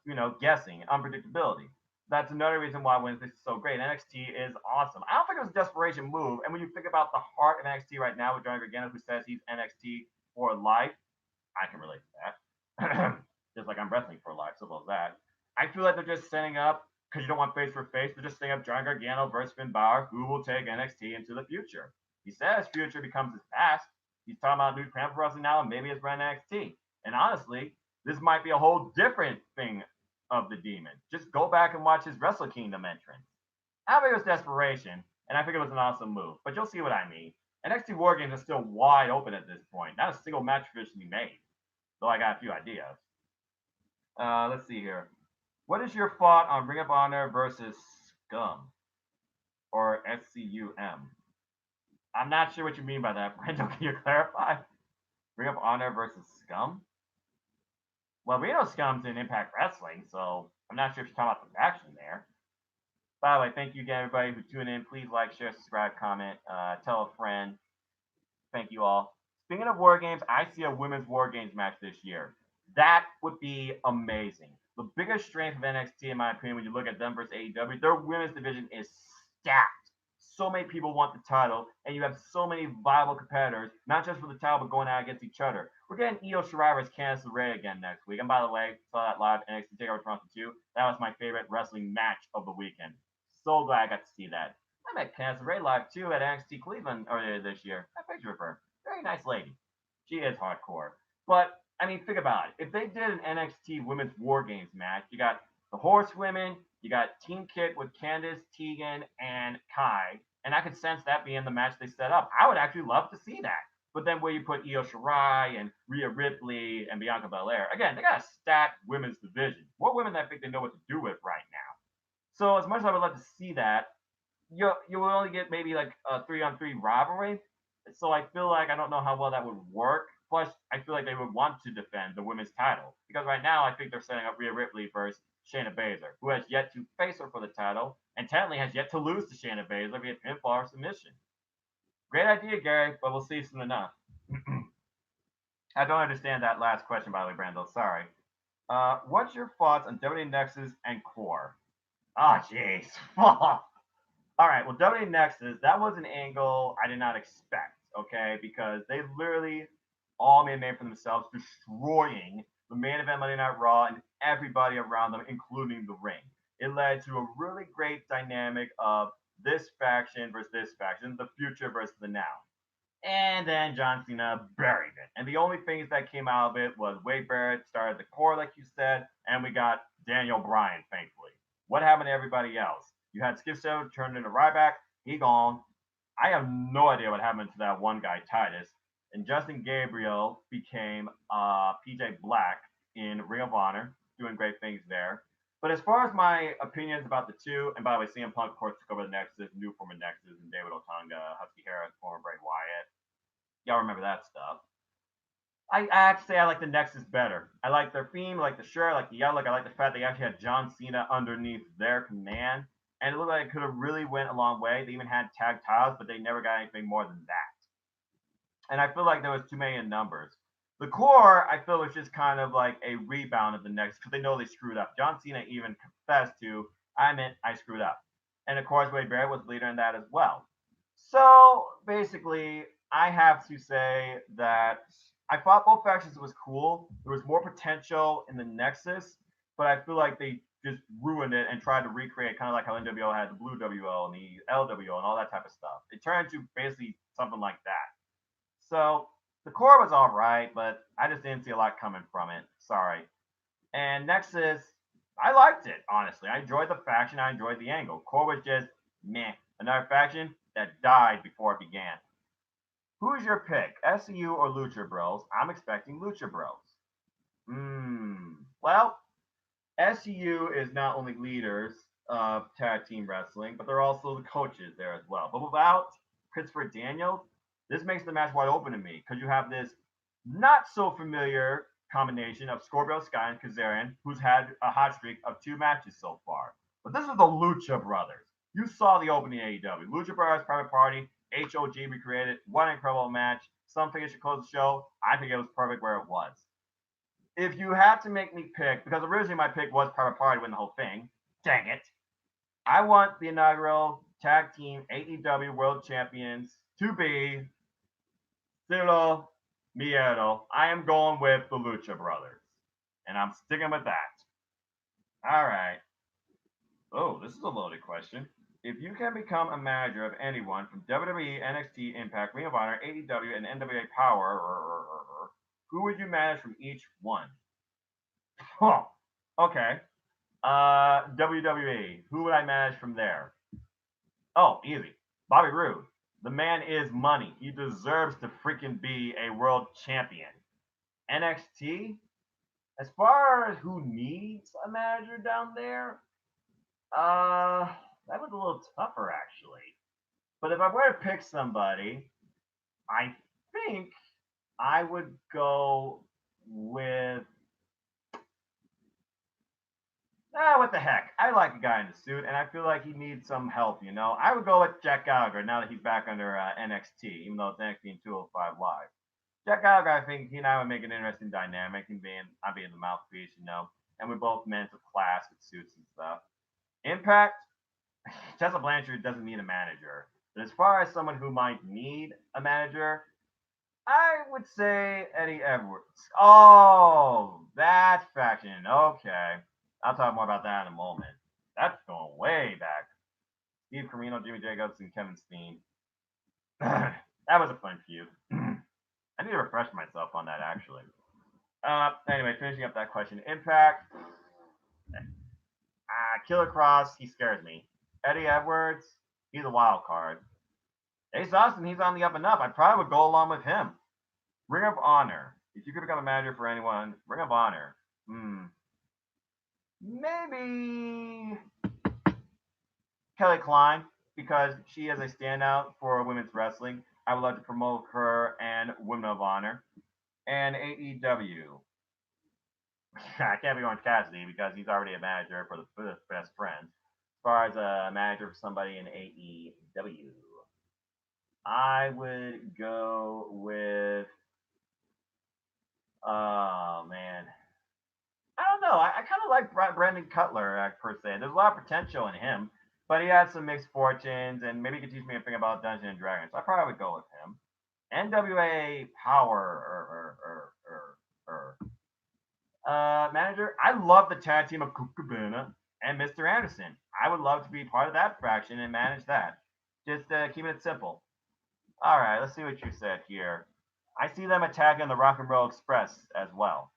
guessing, unpredictability. That's another reason why Wednesday is so great. NXT is awesome. I don't think it was a desperation move. And when you think about the heart of NXT right now with Johnny Gargano, who says he's NXT for life, I can relate to that. Just like I'm wrestling for life, so that. I feel like they're just setting up, because you don't want face for face, they're just setting up Johnny Gargano versus Finn Balor, who will take NXT into the future. He says future becomes his past. He's talking about New Japan Pro Wrestling now and maybe his brand NXT. And honestly, this might be a whole different thing of the Demon. Just go back and watch his Wrestle Kingdom entrance. I think it was desperation, and I think it was an awesome move. But you'll see what I mean. NXT War Games is still wide open at this point. Not a single match officially made, though I got a few ideas. Let's see here. What is your thought on Ring of Honor versus Scum or SCUM? I'm not sure what you mean by that, Brando. Can you clarify? Ring of Honor versus Scum? Well, we know Scum's in Impact Wrestling, so I'm not sure if you're talking about the faction there. By the way, thank you again, everybody who tuned in. Please like, share, subscribe, comment, tell a friend. Thank you all. Speaking of War Games, I see a women's War Games match this year. That would be amazing. The biggest strength of NXT, in my opinion, when you look at them versus AEW, their women's division is stacked. So many people want the title, and you have so many viable competitors, not just for the title, but going out against each other. We're getting Io Shirai versus Candice LeRae again next week. And by the way, saw that live NXT TakeOver Toronto 2. That was my favorite wrestling match of the weekend. So glad I got to see that. I met Candice LeRae live too at NXT Cleveland earlier this year. I picture of her. Very nice lady. She is hardcore. But I mean, think about it. If they did an NXT Women's War Games match, you got the Horsewomen, you got Team Kick with Candice, Tegan, and Kai, and I could sense that being the match they set up. I would actually love to see that. But then where you put Io Shirai and Rhea Ripley and Bianca Belair, again, they got a stacked women's division. More women that I think they know what to do with right now. So as much as I would love to see that, you will only get maybe like a 3-on-3 rivalry. So I feel like I don't know how well that would work. Plus, I feel like they would want to defend the women's title. Because right now, I think they're setting up Rhea Ripley versus Shayna Baszler, who has yet to face her for the title, and technically has yet to lose to Shayna Baszler via pinfall or submission. Great idea, Gary, but we'll see soon enough. I don't understand that last question, by the way, Brando. Sorry. What's your thoughts on WWE Nexus and Core? Oh, jeez. All right, well, WWE Nexus, that was an angle I did not expect, okay? Because they literally all made a name for themselves, destroying the main event Monday Night Raw and everybody around them, including the ring. It led to a really great dynamic of this faction versus this faction, the future versus the now. And then John Cena buried it. And the only things that came out of it was Wade Barrett started the core, like you said, and we got Daniel Bryan, thankfully. What happened to everybody else? You had Skip Show turned into Ryback, he gone. I have no idea what happened to that one guy, Titus. And Justin Gabriel became PJ Black in Ring of Honor, doing great things there. But as far as my opinions about the two, and by the way, CM Punk, of course, took over the Nexus, new former Nexus, and David Otunga, Husky Harris, former Bray Wyatt. Y'all remember that stuff. I have to say I like the Nexus better. I like their theme, I like the shirt, I like the yellow, I like the fact they actually had John Cena underneath their command. And it looked like it could have really went a long way. They even had tag titles, but they never got anything more than that. And I feel like there was too many in numbers. The core, I feel, was just kind of like a rebound of the Nexus because they know they screwed up. John Cena even confessed to, I admit I screwed up. And of course, Wade Barrett was leader in that as well. So basically, I have to say that I thought both factions was cool. There was more potential in the Nexus, but I feel like they just ruined it and tried to recreate kind of like how NWO had the Blue WO and the LWO and all that type of stuff. It turned into basically something like that. So the core was all right, but I just didn't see a lot coming from it. Sorry. And Nexus, I liked it, honestly. I enjoyed the faction. I enjoyed the angle. Core was just meh. Another faction that died before it began. Who's your pick, SCU or Lucha Bros? I'm expecting Lucha Bros. Well, SCU is not only leaders of tag team wrestling, but they're also the coaches there as well. But without Christopher Daniels, this makes the match wide open to me because you have this not so familiar combination of Scorpio Sky and Kazarian, who's had a hot streak of 2 matches so far. But this is the Lucha Brothers. You saw the opening AEW. Lucha Brothers Private Party, HOG recreated. What an incredible match. Some think it should close the show. I think it was perfect where it was. If you had to make me pick, because originally my pick was Private Party to win the whole thing, dang it. I want the inaugural tag team AEW World Champions to be Cero Miedo. I am going with the Lucha Brothers. And I'm sticking with that. All right. Oh, this is a loaded question. If you can become a manager of anyone from WWE, NXT, Impact, Ring of Honor, AEW, and NWA Power, who would you manage from each one? Huh. Okay. WWE. Who would I manage from there? Oh, easy. Bobby Roode. The man is money. He deserves to freaking be a world champion. NXT. As far as who needs a manager down there, that was a little tougher actually. But if I were to pick somebody, I think I would go with what the heck? I like a guy in the suit, and I feel like he needs some help, you know? I would go with Jack Gallagher now that he's back under NXT, even though it's NXT and 205 Live. Jack Gallagher, I think he and I would make an interesting dynamic, and I'd be the mouthpiece, you know? And we're both men of class with suits and stuff. Impact, Tessa Blanchard doesn't need a manager. But as far as someone who might need a manager, I would say Eddie Edwards. Oh, that faction. Okay. I'll talk more about that in a moment. That's going way back. Steve Corino, Jimmy Jacobs, and Kevin Steen. That was a fun feud. I need to refresh myself on that, actually. Anyway, finishing up that question. Impact. Killer Cross, he scares me. Eddie Edwards, he's a wild card. Ace Austin, he's on the up and up. I probably would go along with him. Ring of Honor. If you could become a manager for anyone, Ring of Honor. Maybe Kelly Klein, because she is a standout for women's wrestling. I would like to promote her and Women of Honor. And AEW. I can't be Orange Cassidy because he's already a manager for the Best Friends. As far as a manager for somebody in AEW, I would go with. Oh man, I don't know. I kind of like Brandon Cutler per se. There's a lot of potential in him, but he had some mixed fortunes, and maybe he could teach me a thing about Dungeons and Dragons. I probably would go with him. NWA Power manager. I love the tag team of Kukabuna and Mr. Anderson. I would love to be part of that faction and manage that. Just keeping it simple. All right, let's see what you said here. I see them attacking the Rock and Roll Express as well.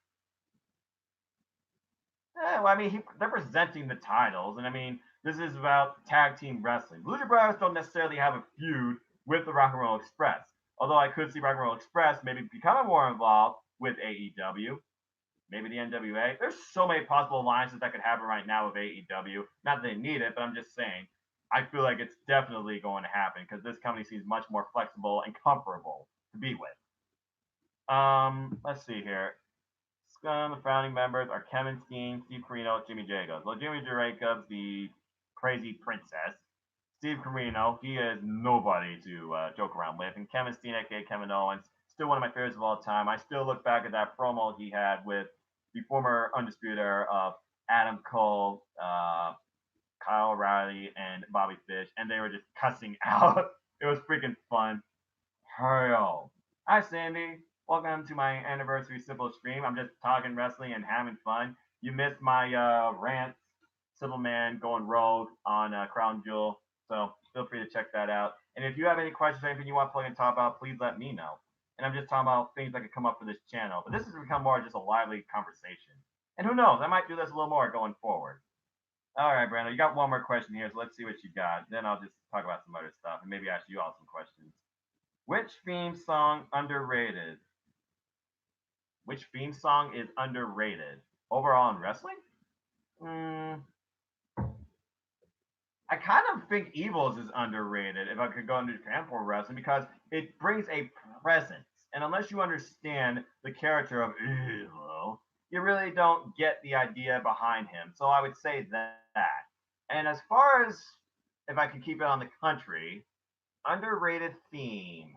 Well, I mean, they're presenting the titles, and I mean, this is about tag team wrestling. Lucha Brothers don't necessarily have a feud with the Rock and Roll Express, although I could see Rock and Roll Express maybe becoming more involved with AEW, maybe the NWA. There's so many possible alliances that could happen right now with AEW. Not that they need it, but I'm just saying. I feel like it's definitely going to happen because this company seems much more flexible and comfortable to be with. Let's see here. The founding members are Kevin Steen, Steve Carino, Jimmy Jacobs. Well, Jimmy Jacobs, the crazy princess. Steve Carino, he is nobody to joke around with. And Kevin Steen, aka Kevin Owens, still one of my favorites of all time. I still look back at that promo he had with the former Undisputed Era of Adam Cole, Kyle O'Reilly, and Bobby Fish, and they were just cussing out. It was freaking fun. Hell. Hi, Sandy. Welcome to my anniversary simple stream. I'm just talking wrestling and having fun. You missed my rant, Simple Man going rogue on Crown Jewel, so feel free to check that out. And if you have any questions or anything you want to play and talk about, please let me know. And I'm just talking about things that could come up for this channel. But this has become more just a lively conversation. And who knows, I might do this a little more going forward. All right, Brando, you got one more question here, so let's see what you got. Then I'll just talk about some other stuff and maybe ask you all some questions. Which theme song underrated? Which theme song is underrated overall in wrestling? I kind of think Evils is underrated if I could go into Japan for wrestling because it brings a presence. And unless you understand the character of Evil, you really don't get the idea behind him. So I would say that. And as far as if I could keep it on the country, underrated theme.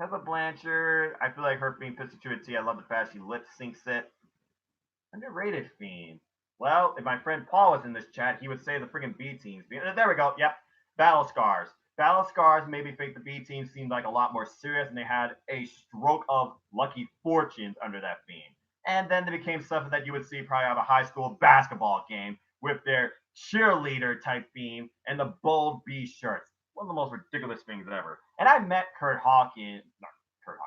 Tessa Blanchard, I feel like her theme fits to a T. I love the fact she lip syncs it. Underrated theme. Well, if my friend Paul was in this chat, he would say the freaking B teams. There we go. Yep. Battle Scars. Battle Scars made me think the B team seemed like a lot more serious, and they had a stroke of lucky fortunes under that theme. And then they became something that you would see probably out of a high school basketball game with their cheerleader type theme and the bold B shirts. One of the most ridiculous things ever. And I met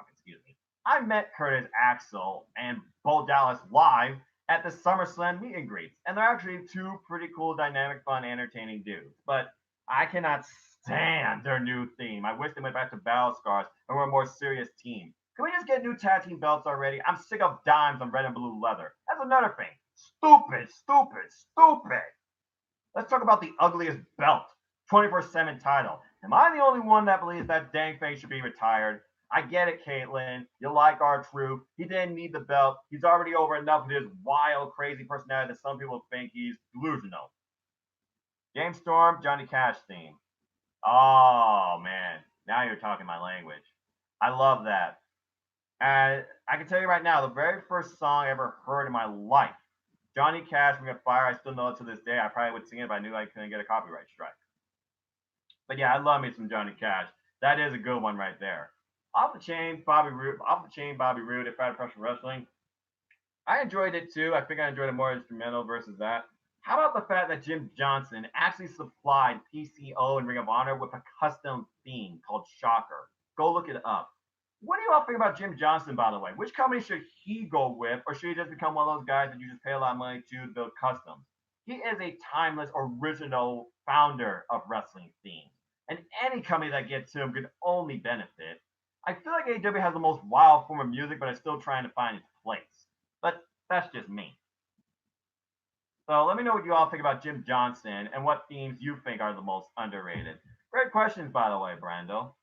excuse me. I met Curtis Axel and Bo Dallas live at the SummerSlam meet and greets. And they're actually two pretty cool, dynamic, fun, entertaining dudes. But I cannot stand their new theme. I wish they went back to Battle Scars and were a more serious team. Can we just get new tag team belts already? I'm sick of dimes on red and blue leather. That's another thing. Stupid, stupid, stupid. Let's talk about the ugliest belt. 24/7 title. Am I the only one that believes that dang thing should be retired? I get it, Caitlin. You like R-Truth. He didn't need the belt. He's already over enough with his wild, crazy personality that some people think he's delusional. James Storm, Johnny Cash theme. Oh, man. Now you're talking my language. I love that. And I can tell you right now, the very first song I ever heard in my life, Johnny Cash, Ring of Fire, I still know it to this day. I probably would sing it if I knew I couldn't get a copyright strike. But yeah, I love me some Johnny Cash. That is a good one right there. Off the Chain, Bobby Roode at Fight Pressure Wrestling. I enjoyed it too. I think I enjoyed it more instrumental versus that. How about the fact that Jim Johnson actually supplied PCO and Ring of Honor with a custom theme called Shocker? Go look it up. What do you all think about Jim Johnson, by the way? Which company should he go with, or should he just become one of those guys that you just pay a lot of money to build customs? He is a timeless, original founder of wrestling themes. And any company that gets him could only benefit. I feel like AEW has the most wild form of music, but it's still trying to find its place. But that's just me. So let me know what you all think about Jim Johnson and what themes you think are the most underrated. Great questions, by the way, Brando.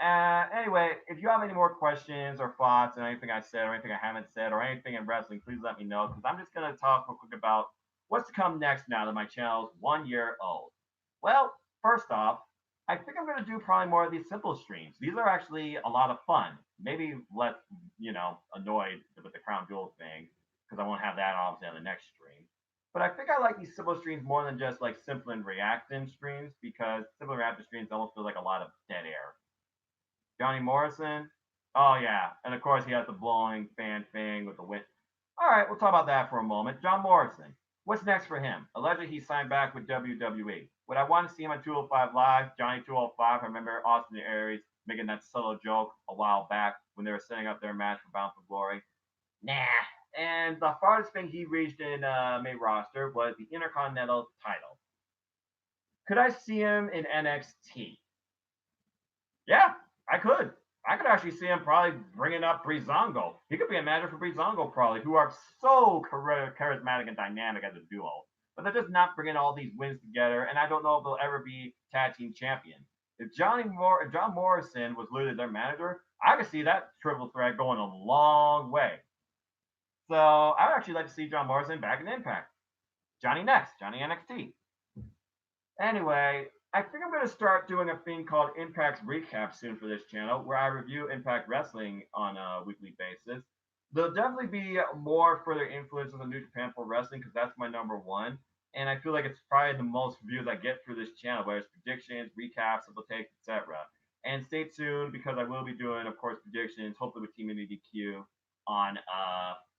Anyway, if you have any more questions or thoughts on anything I said or anything I haven't said or anything in wrestling, please let me know because I'm just going to talk real quick about what's to come next now that my channel is 1 year old. Well, first off, I think I'm going to do probably more of these simple streams. These are actually a lot of fun. Maybe less, annoyed with the Crown Jewel thing because I won't have that obviously on the next stream. But I think I like these simple streams more than just like simple and reactant streams because simple and reactant streams almost feel like a lot of dead air. Johnny Morrison. Oh yeah, and of course he has the blowing fan thing with the wind. All right, we'll talk about that for a moment. John Morrison. What's next for him? Allegedly, he signed back with WWE. Would I want to see him on 205 Live? Johnny 205. I remember Austin Aries making that subtle joke a while back when they were setting up their match for Bound for Glory. Nah. And the farthest thing he reached in main roster was the Intercontinental title. Could I see him in NXT? Yeah, I could. I could actually see him probably bringing up Breezango. He could be a manager for Breezango probably, who are so charismatic and dynamic as a duo. But they're just not bringing all these wins together, and I don't know if they'll ever be tag team champion. If John Morrison was literally their manager, I could see that triple threat going a long way. So I would actually like to see John Morrison back in Impact. Johnny next, Johnny NXT. Anyway, I think I'm going to start doing a thing called Impact Recap soon for this channel, where I review Impact Wrestling on a weekly basis. There'll definitely be more further influence on the New Japan Pro Wrestling because that's my number one, and I feel like it's probably the most views I get for this channel, whether it's predictions, recaps, simple takes, etc. And stay tuned because I will be doing, of course, predictions, hopefully with Team DQ on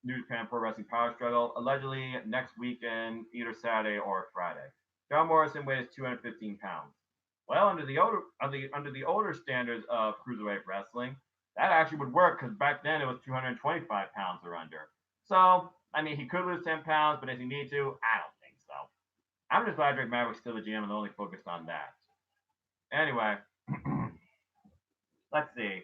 New Japan Pro Wrestling Power Struggle, allegedly next weekend, either Saturday or Friday. John Morrison weighs 215 pounds. Well, under the older standards of cruiserweight wrestling, that actually would work because back then it was 225 pounds or under. So, I mean, he could lose 10 pounds, but if he need to, I don't think so. I'm just glad Drake Maverick's still the GM and only focused on that. Anyway, let's see.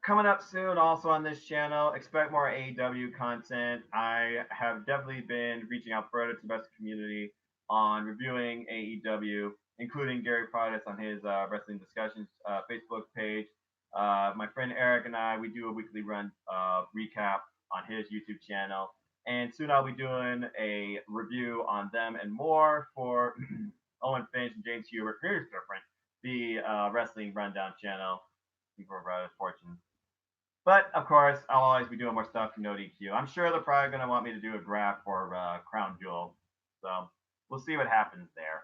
Coming up soon, also on this channel, expect more AEW content. I have definitely been reaching out further to the rest of the community on reviewing AEW, including Gary Protus on his Wrestling Discussions Facebook page. My friend Eric and I, we do a weekly run recap on his YouTube channel. And soon I'll be doing a review on them and more for Owen Finch and James Hubert, who's different, the Wrestling Rundown channel. For his fortune. But of course, I'll always be doing more stuff for No DQ. I'm sure they're probably going to want me to do a graph for Crown Jewel. So we'll see what happens there.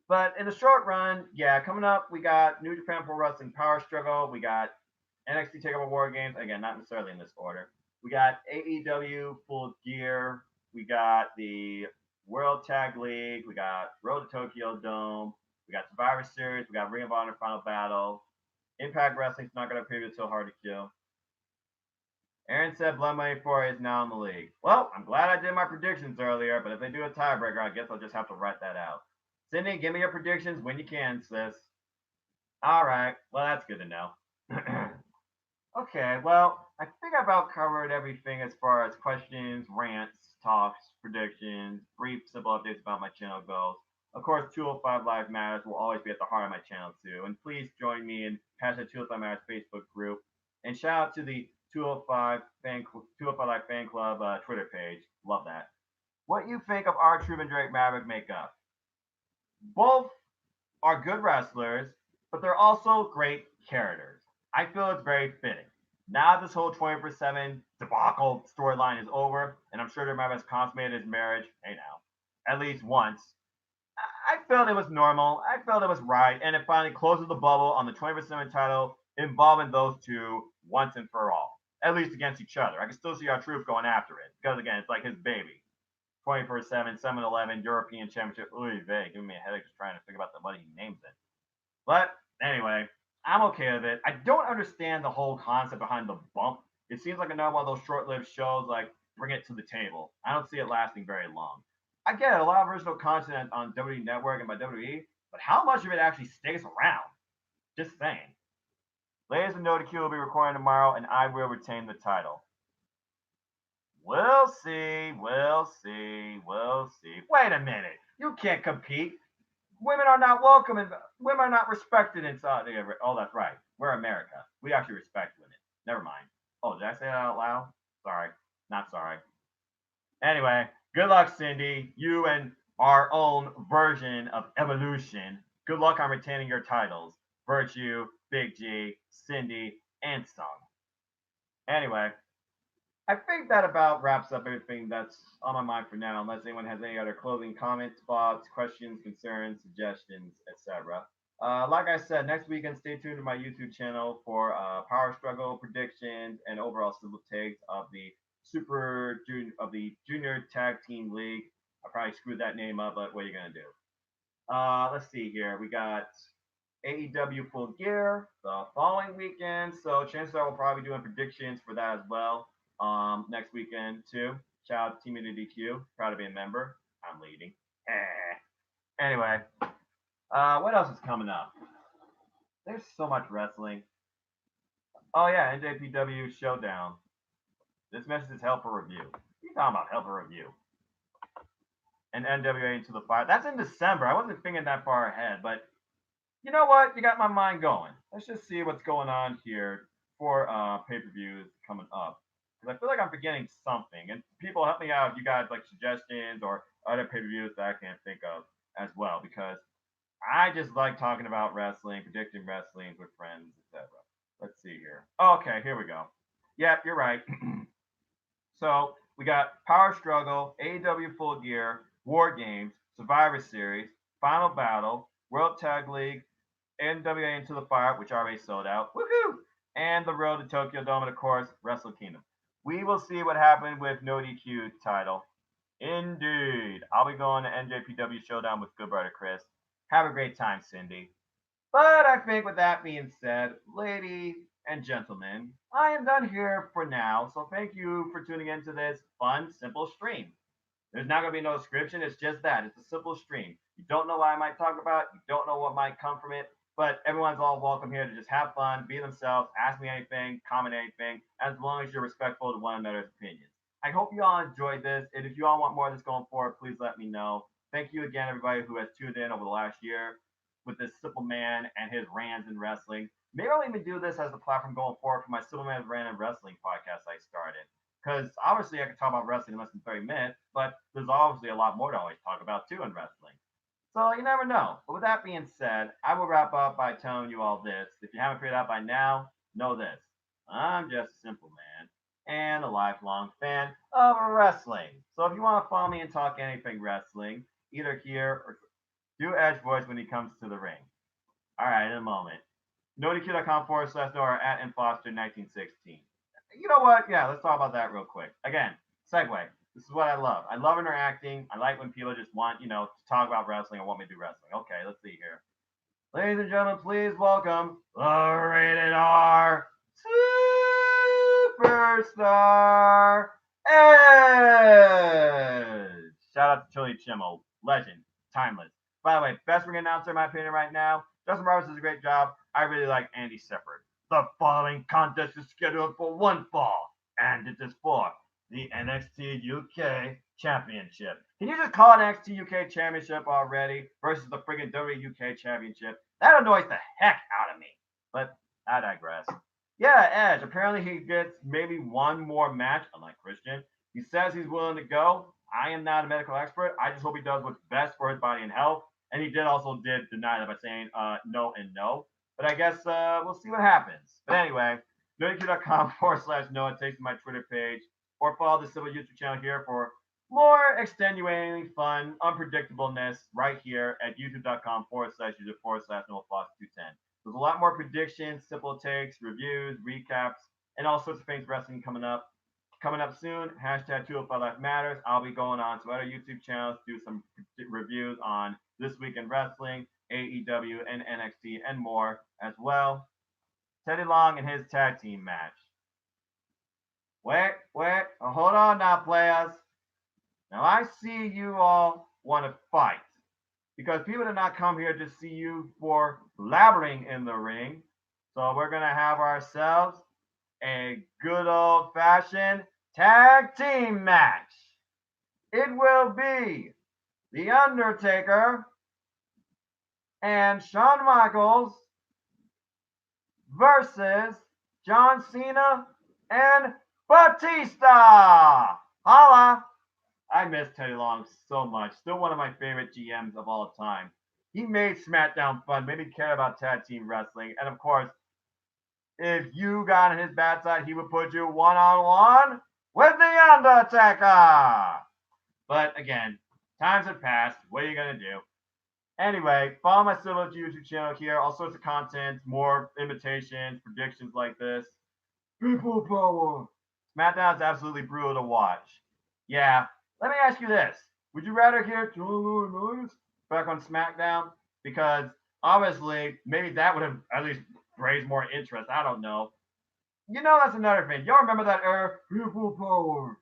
But in the short run, yeah, coming up, we got New Japan Pro Wrestling Power Struggle. We got NXT TakeOver War Games. Again, not necessarily in this order. We got AEW Full Gear. We got the World Tag League. We got Road to Tokyo Dome. We got Survivor Series. We got Ring of Honor Final Battle. Impact Wrestling's not going to appear until Hard to Kill. Aaron said Blood Money 4 is now in the league. Well, I'm glad I did my predictions earlier, but if they do a tiebreaker, I guess I'll just have to write that out. Sydney, give me your predictions when you can, sis. All right. Well, that's good to know. Okay, well, I think I about covered everything as far as questions, rants, talks, predictions, brief, simple updates about my channel goes. Of course, 205 Live Matters will always be at the heart of my channel too. And please join me in hashtag 205 Matters Facebook group. And shout out to the 205 Live Fan Club Twitter page. Love that. What you think of R-Truth and Drake Maverick makeup? Both are good wrestlers, but they're also great characters. I feel it's very fitting. Now this whole 24/7 debacle storyline is over, and I'm sure Drake Maverick has consummated his marriage. Hey now, at least once. I felt it was normal. I felt it was right, and it finally closes the bubble on the 24/7 title involving those two once and for all, at least against each other. I can still see R-Truth going after it because again, it's like his baby. 24/7, 7-Eleven, European Championship. Ooh, vey, giving me a headache just trying to think about what he names it. But anyway, I'm okay with it. I don't understand the whole concept behind the bump. It seems like another one of those short-lived shows, like bring it to the table. I don't see it lasting very long. I get a lot of original content on WWE Network and by WWE, but how much of it actually stays around? Just saying. Ladies and No DQ will be recording tomorrow, and I will retain the title. We'll see, we'll see, we'll see. Wait a minute. You can't compete. Women are not welcome and women are not respected in Saudi Arabia. Oh, that's right. We're America. We actually respect women. Never mind. Oh, did I say that out loud? Sorry. Not sorry. Anyway, good luck, Cindy. You and our own version of evolution. Good luck on retaining your titles. Virtue, Big G, Cindy, and Sung. Anyway, I think that about wraps up everything that's on my mind for now, unless anyone has any other closing comments, thoughts, questions, concerns, suggestions, etc. Like I said, next weekend, stay tuned to my YouTube channel for power struggle predictions and overall simple takes of the Junior Tag Team League. I probably screwed that name up, but what are you gonna do? Let's see here. We got AEW Full Gear the following weekend, so chances are we'll probably be doing predictions for that as well. Next weekend too. Shout out to Team Unity Q. Proud to be a member. I'm leading. Anyway, what else is coming up? There's so much wrestling. Oh yeah, NJPW Showdown. This message is held for review. What are you talking about held for review? And NWA Into the Fire. That's in December. I wasn't thinking that far ahead, but you know what? You got my mind going. Let's just see what's going on here for pay-per-views coming up. Because I feel like I'm forgetting something. And people help me out if you guys like suggestions or other pay-per-views that I can't think of as well. Because I just like talking about wrestling, predicting wrestling with friends, etc. Let's see here. Okay, here we go. Yep, you're right. So we got Power Struggle, AEW Full Gear, War Games, Survivor Series, Final Battle, World Tag League, NWA Into the Fire, which already sold out. Woohoo! And the Road to Tokyo Dome, and of course, Wrestle Kingdom. We will see what happened with No DQ title. Indeed. I'll be going to NJPW Showdown with Good Brother Chris. Have a great time, Cindy. But I think with that being said, ladies and gentlemen, I am done here for now. So thank you for tuning into this fun, simple stream. There's not going to be no description. It's just that. It's a simple stream. You don't know what I might talk about. You don't know what might come from it. But everyone's all welcome here to just have fun, be themselves, ask me anything, comment anything, as long as you're respectful to one another's opinions. I hope you all enjoyed this. And if you all want more of this going forward, please let me know. Thank you again, everybody who has tuned in over the last year with this Simple Man and his rants in wrestling. Maybe I'll even do this as the platform going forward for my Simple Man's Rant and Wrestling podcast I started. Because obviously I could talk about wrestling in less than 30 minutes, but there's obviously a lot more to always talk about too in wrestling. So you never know. But with that being said, I will wrap up by telling you all this. If you haven't figured out by now, know this. I'm just a simple man and a lifelong fan of wrestling. So if you want to follow me and talk anything wrestling, either here or do Edge voice when he comes to the ring. All right, in a moment. NoDQ.com/Nora at nfoster1916. You know what? Yeah, let's talk about that real quick. Again, segue. This is what I love. I love interacting. I like when people just want, to talk about wrestling and want me to do wrestling. Okay, let's see here. Ladies and gentlemen, please welcome the rated R superstar Edge. Shout out to Chili Chimmel, legend, timeless. By the way, best ring announcer in my opinion right now. Justin Roberts does a great job. I really like Andy Separate. The following contest is scheduled for one fall, and it is for the NXT UK Championship. Can you just call it NXT UK Championship already versus the friggin' WWE UK Championship? That annoys the heck out of me. But I digress. Yeah, Edge. Apparently he gets maybe one more match, unlike Christian. He says he's willing to go. I am not a medical expert. I just hope he does what's best for his body and health. And he did deny that by saying no and no. But I guess we'll see what happens. But anyway, NoDQ.com/Noah takes to my Twitter page or follow the Civil YouTube channel here for more extenuating fun, unpredictableness right here at youtube.com/user/NoahFoss210. There's a lot more predictions, simple takes, reviews, recaps, and all sorts of things wrestling coming up. Coming up soon, hashtag 205 Life Matters. I'll be going on to other YouTube channels, do some reviews on This Week in Wrestling, AEW, and NXT, and more as well. Teddy Long and his tag team match. Wait, hold on now, players. Now I see you all want to fight because people did not come here to see you for blabbering in the ring. So we're going to have ourselves a good old-fashioned tag team match. It will be The Undertaker and Shawn Michaels versus John Cena and Batista. Holla! I miss Teddy Long so much. Still one of my favorite GMs of all time. He made SmackDown fun, made me care about tag team wrestling, and of course, if you got on his bad side, he would put you one-on-one with the Undertaker. But again, times have passed. What are you gonna do? Anyway, follow my civil YouTube channel here. All sorts of content, more imitations, predictions like this. People power. SmackDown is absolutely brutal to watch. Yeah. Let me ask you this: would you rather hear John Laurinaitis back on SmackDown? Because obviously, maybe that would have at least raised more interest. I don't know. That's another thing. Y'all remember that era? People power.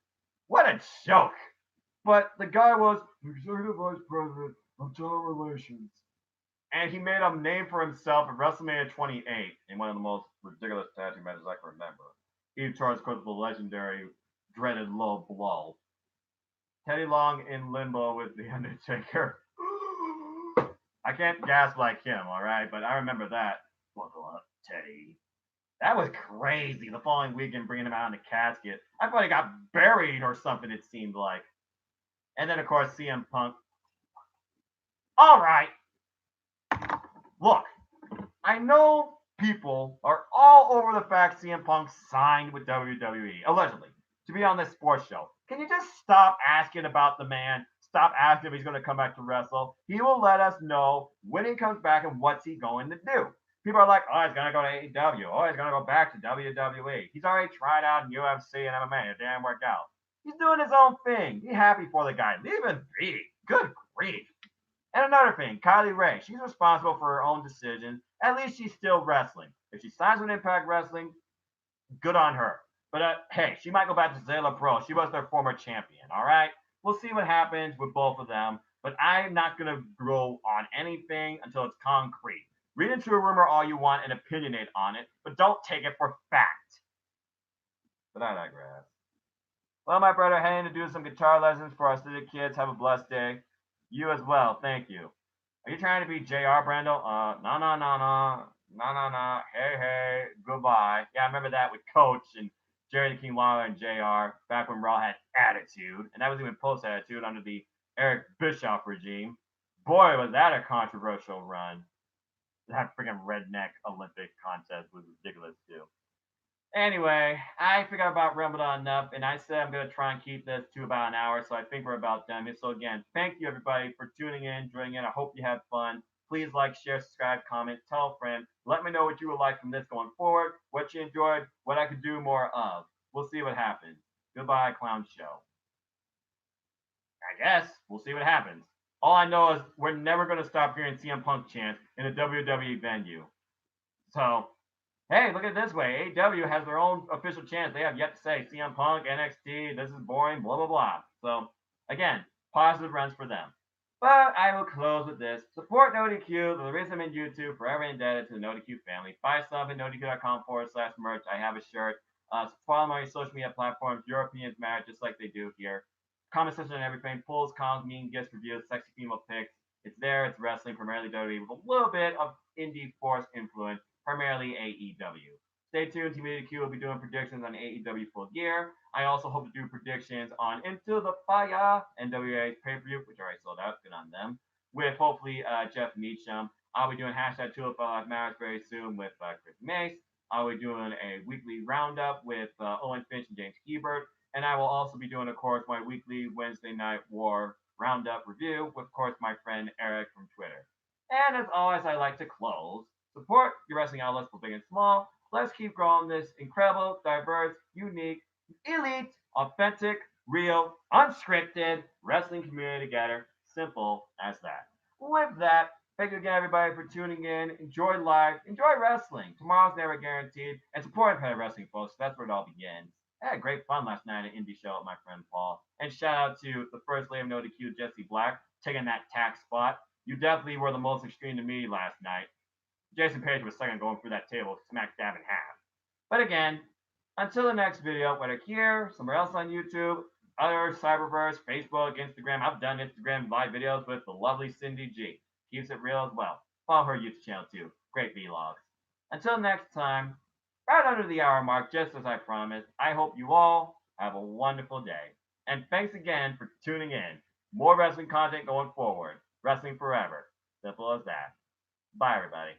What a joke. But the guy was executive vice president of talent relations. And he made a name for himself at WrestleMania 28 in one of the most ridiculous tag team matches I can remember. He charged, of course, the legendary dreaded low blow. Teddy Long in limbo with The Undertaker. I can't gasp like him, alright? But I remember that. Buckle up, Teddy. That was crazy. The following weekend, bringing him out in a casket. I thought he got buried or something, it seemed like. And then, of course, CM Punk. All right. Look, I know people are all over the fact CM Punk signed with WWE, allegedly, to be on this sports show. Can you just stop asking about the man? Stop asking if he's going to come back to wrestle. He will let us know when he comes back and what's he going to do. People are like, oh, he's going to go to AEW. Oh, he's going to go back to WWE. He's already tried out in UFC and MMA. It didn't work out. He's doing his own thing. Be happy for the guy. Leave him be. Good grief. And another thing, Kylie Ray, she's responsible for her own decisions. At least she's still wrestling. If she signs with Impact Wrestling, good on her. But hey, she might go back to Zayla Pro. She was their former champion, all right? We'll see what happens with both of them. But I'm not going to grow on anything until it's concrete. Read into a rumor all you want and opinionate on it, but don't take it for fact. But I digress. Well, my brother, heading to do some guitar lessons for our city kids. Have a blessed day. You as well. Thank you. Are you trying to be JR, Brando? No, no, no, no. No, no, no. Hey, hey. Goodbye. Yeah, I remember that with Coach and Jerry the King Lawler and JR back when Raw had attitude. And that was even post attitude under the Eric Bischoff regime. Boy, was that a controversial run. That freaking redneck Olympic contest was ridiculous, too. Anyway, I figured about Ramadan enough, and I said I'm going to try and keep this to about an hour, so I think we're about done. So again, thank you everybody for tuning in, joining in. I hope you had fun. Please like, share, subscribe, comment, tell a friend. Let me know what you would like from this going forward, what you enjoyed, what I could do more of. We'll see what happens. Goodbye, Clown Show. I guess we'll see what happens. All I know is we're never going to stop hearing CM Punk chants in a WWE venue. So hey, look at it this way. AEW has their own official chants. They have yet to say CM Punk, NXT, this is boring, blah, blah, blah. So, again, positive runs for them. But I will close with this. Support NoDQ. The reason I'm in YouTube, forever indebted to the NoDQ family. Buy stuff at NoDQ.com/merch. I have a shirt. Follow my social media platforms. Europeans matter just like they do here. Comment section and everything. Polls, comments, mean gifts, reviews, sexy female pics. It's there. It's wrestling, primarily WWE, with a little bit of indie force influence, primarily AEW. Stay tuned. Team ADQ will be doing predictions on AEW Full Gear. I also hope to do predictions on Into the Fire, NWA's pay-per-view, which already sold out. Good on them. With hopefully Jeff Meacham. I'll be doing hashtag Tulip Life Matters very soon with Chris Mace. I'll be doing a weekly roundup with Owen Finch and James Hebert. And I will also be doing, of course, my weekly Wednesday Night War roundup review with, of course, my friend Eric from Twitter. And as always, I like to close. Support your wrestling outlets for big and small. Let's keep growing this incredible, diverse, unique, elite, authentic, real, unscripted wrestling community together. Simple as that. With that, thank you again, everybody, for tuning in. Enjoy life. Enjoy wrestling. Tomorrow's never guaranteed. And support independent wrestling, folks. That's where it all begins. I had great fun last night at an indie show with my friend Paul. And shout out to the first lady of NoDQ, Jesse Black, taking that tax spot. You definitely were the most extreme to me last night. Jason Page was second going through that table, smack dab in half. But again, until the next video, whether here, somewhere else on YouTube, other Cyberverse, Facebook, Instagram, I've done Instagram live videos with the lovely Cindy G. Keeps it real as well. Follow her YouTube channel too. Great vlogs. Until next time, right under the hour mark, just as I promised, I hope you all have a wonderful day. And thanks again for tuning in. More wrestling content going forward. Wrestling forever. Simple as that. Bye, everybody.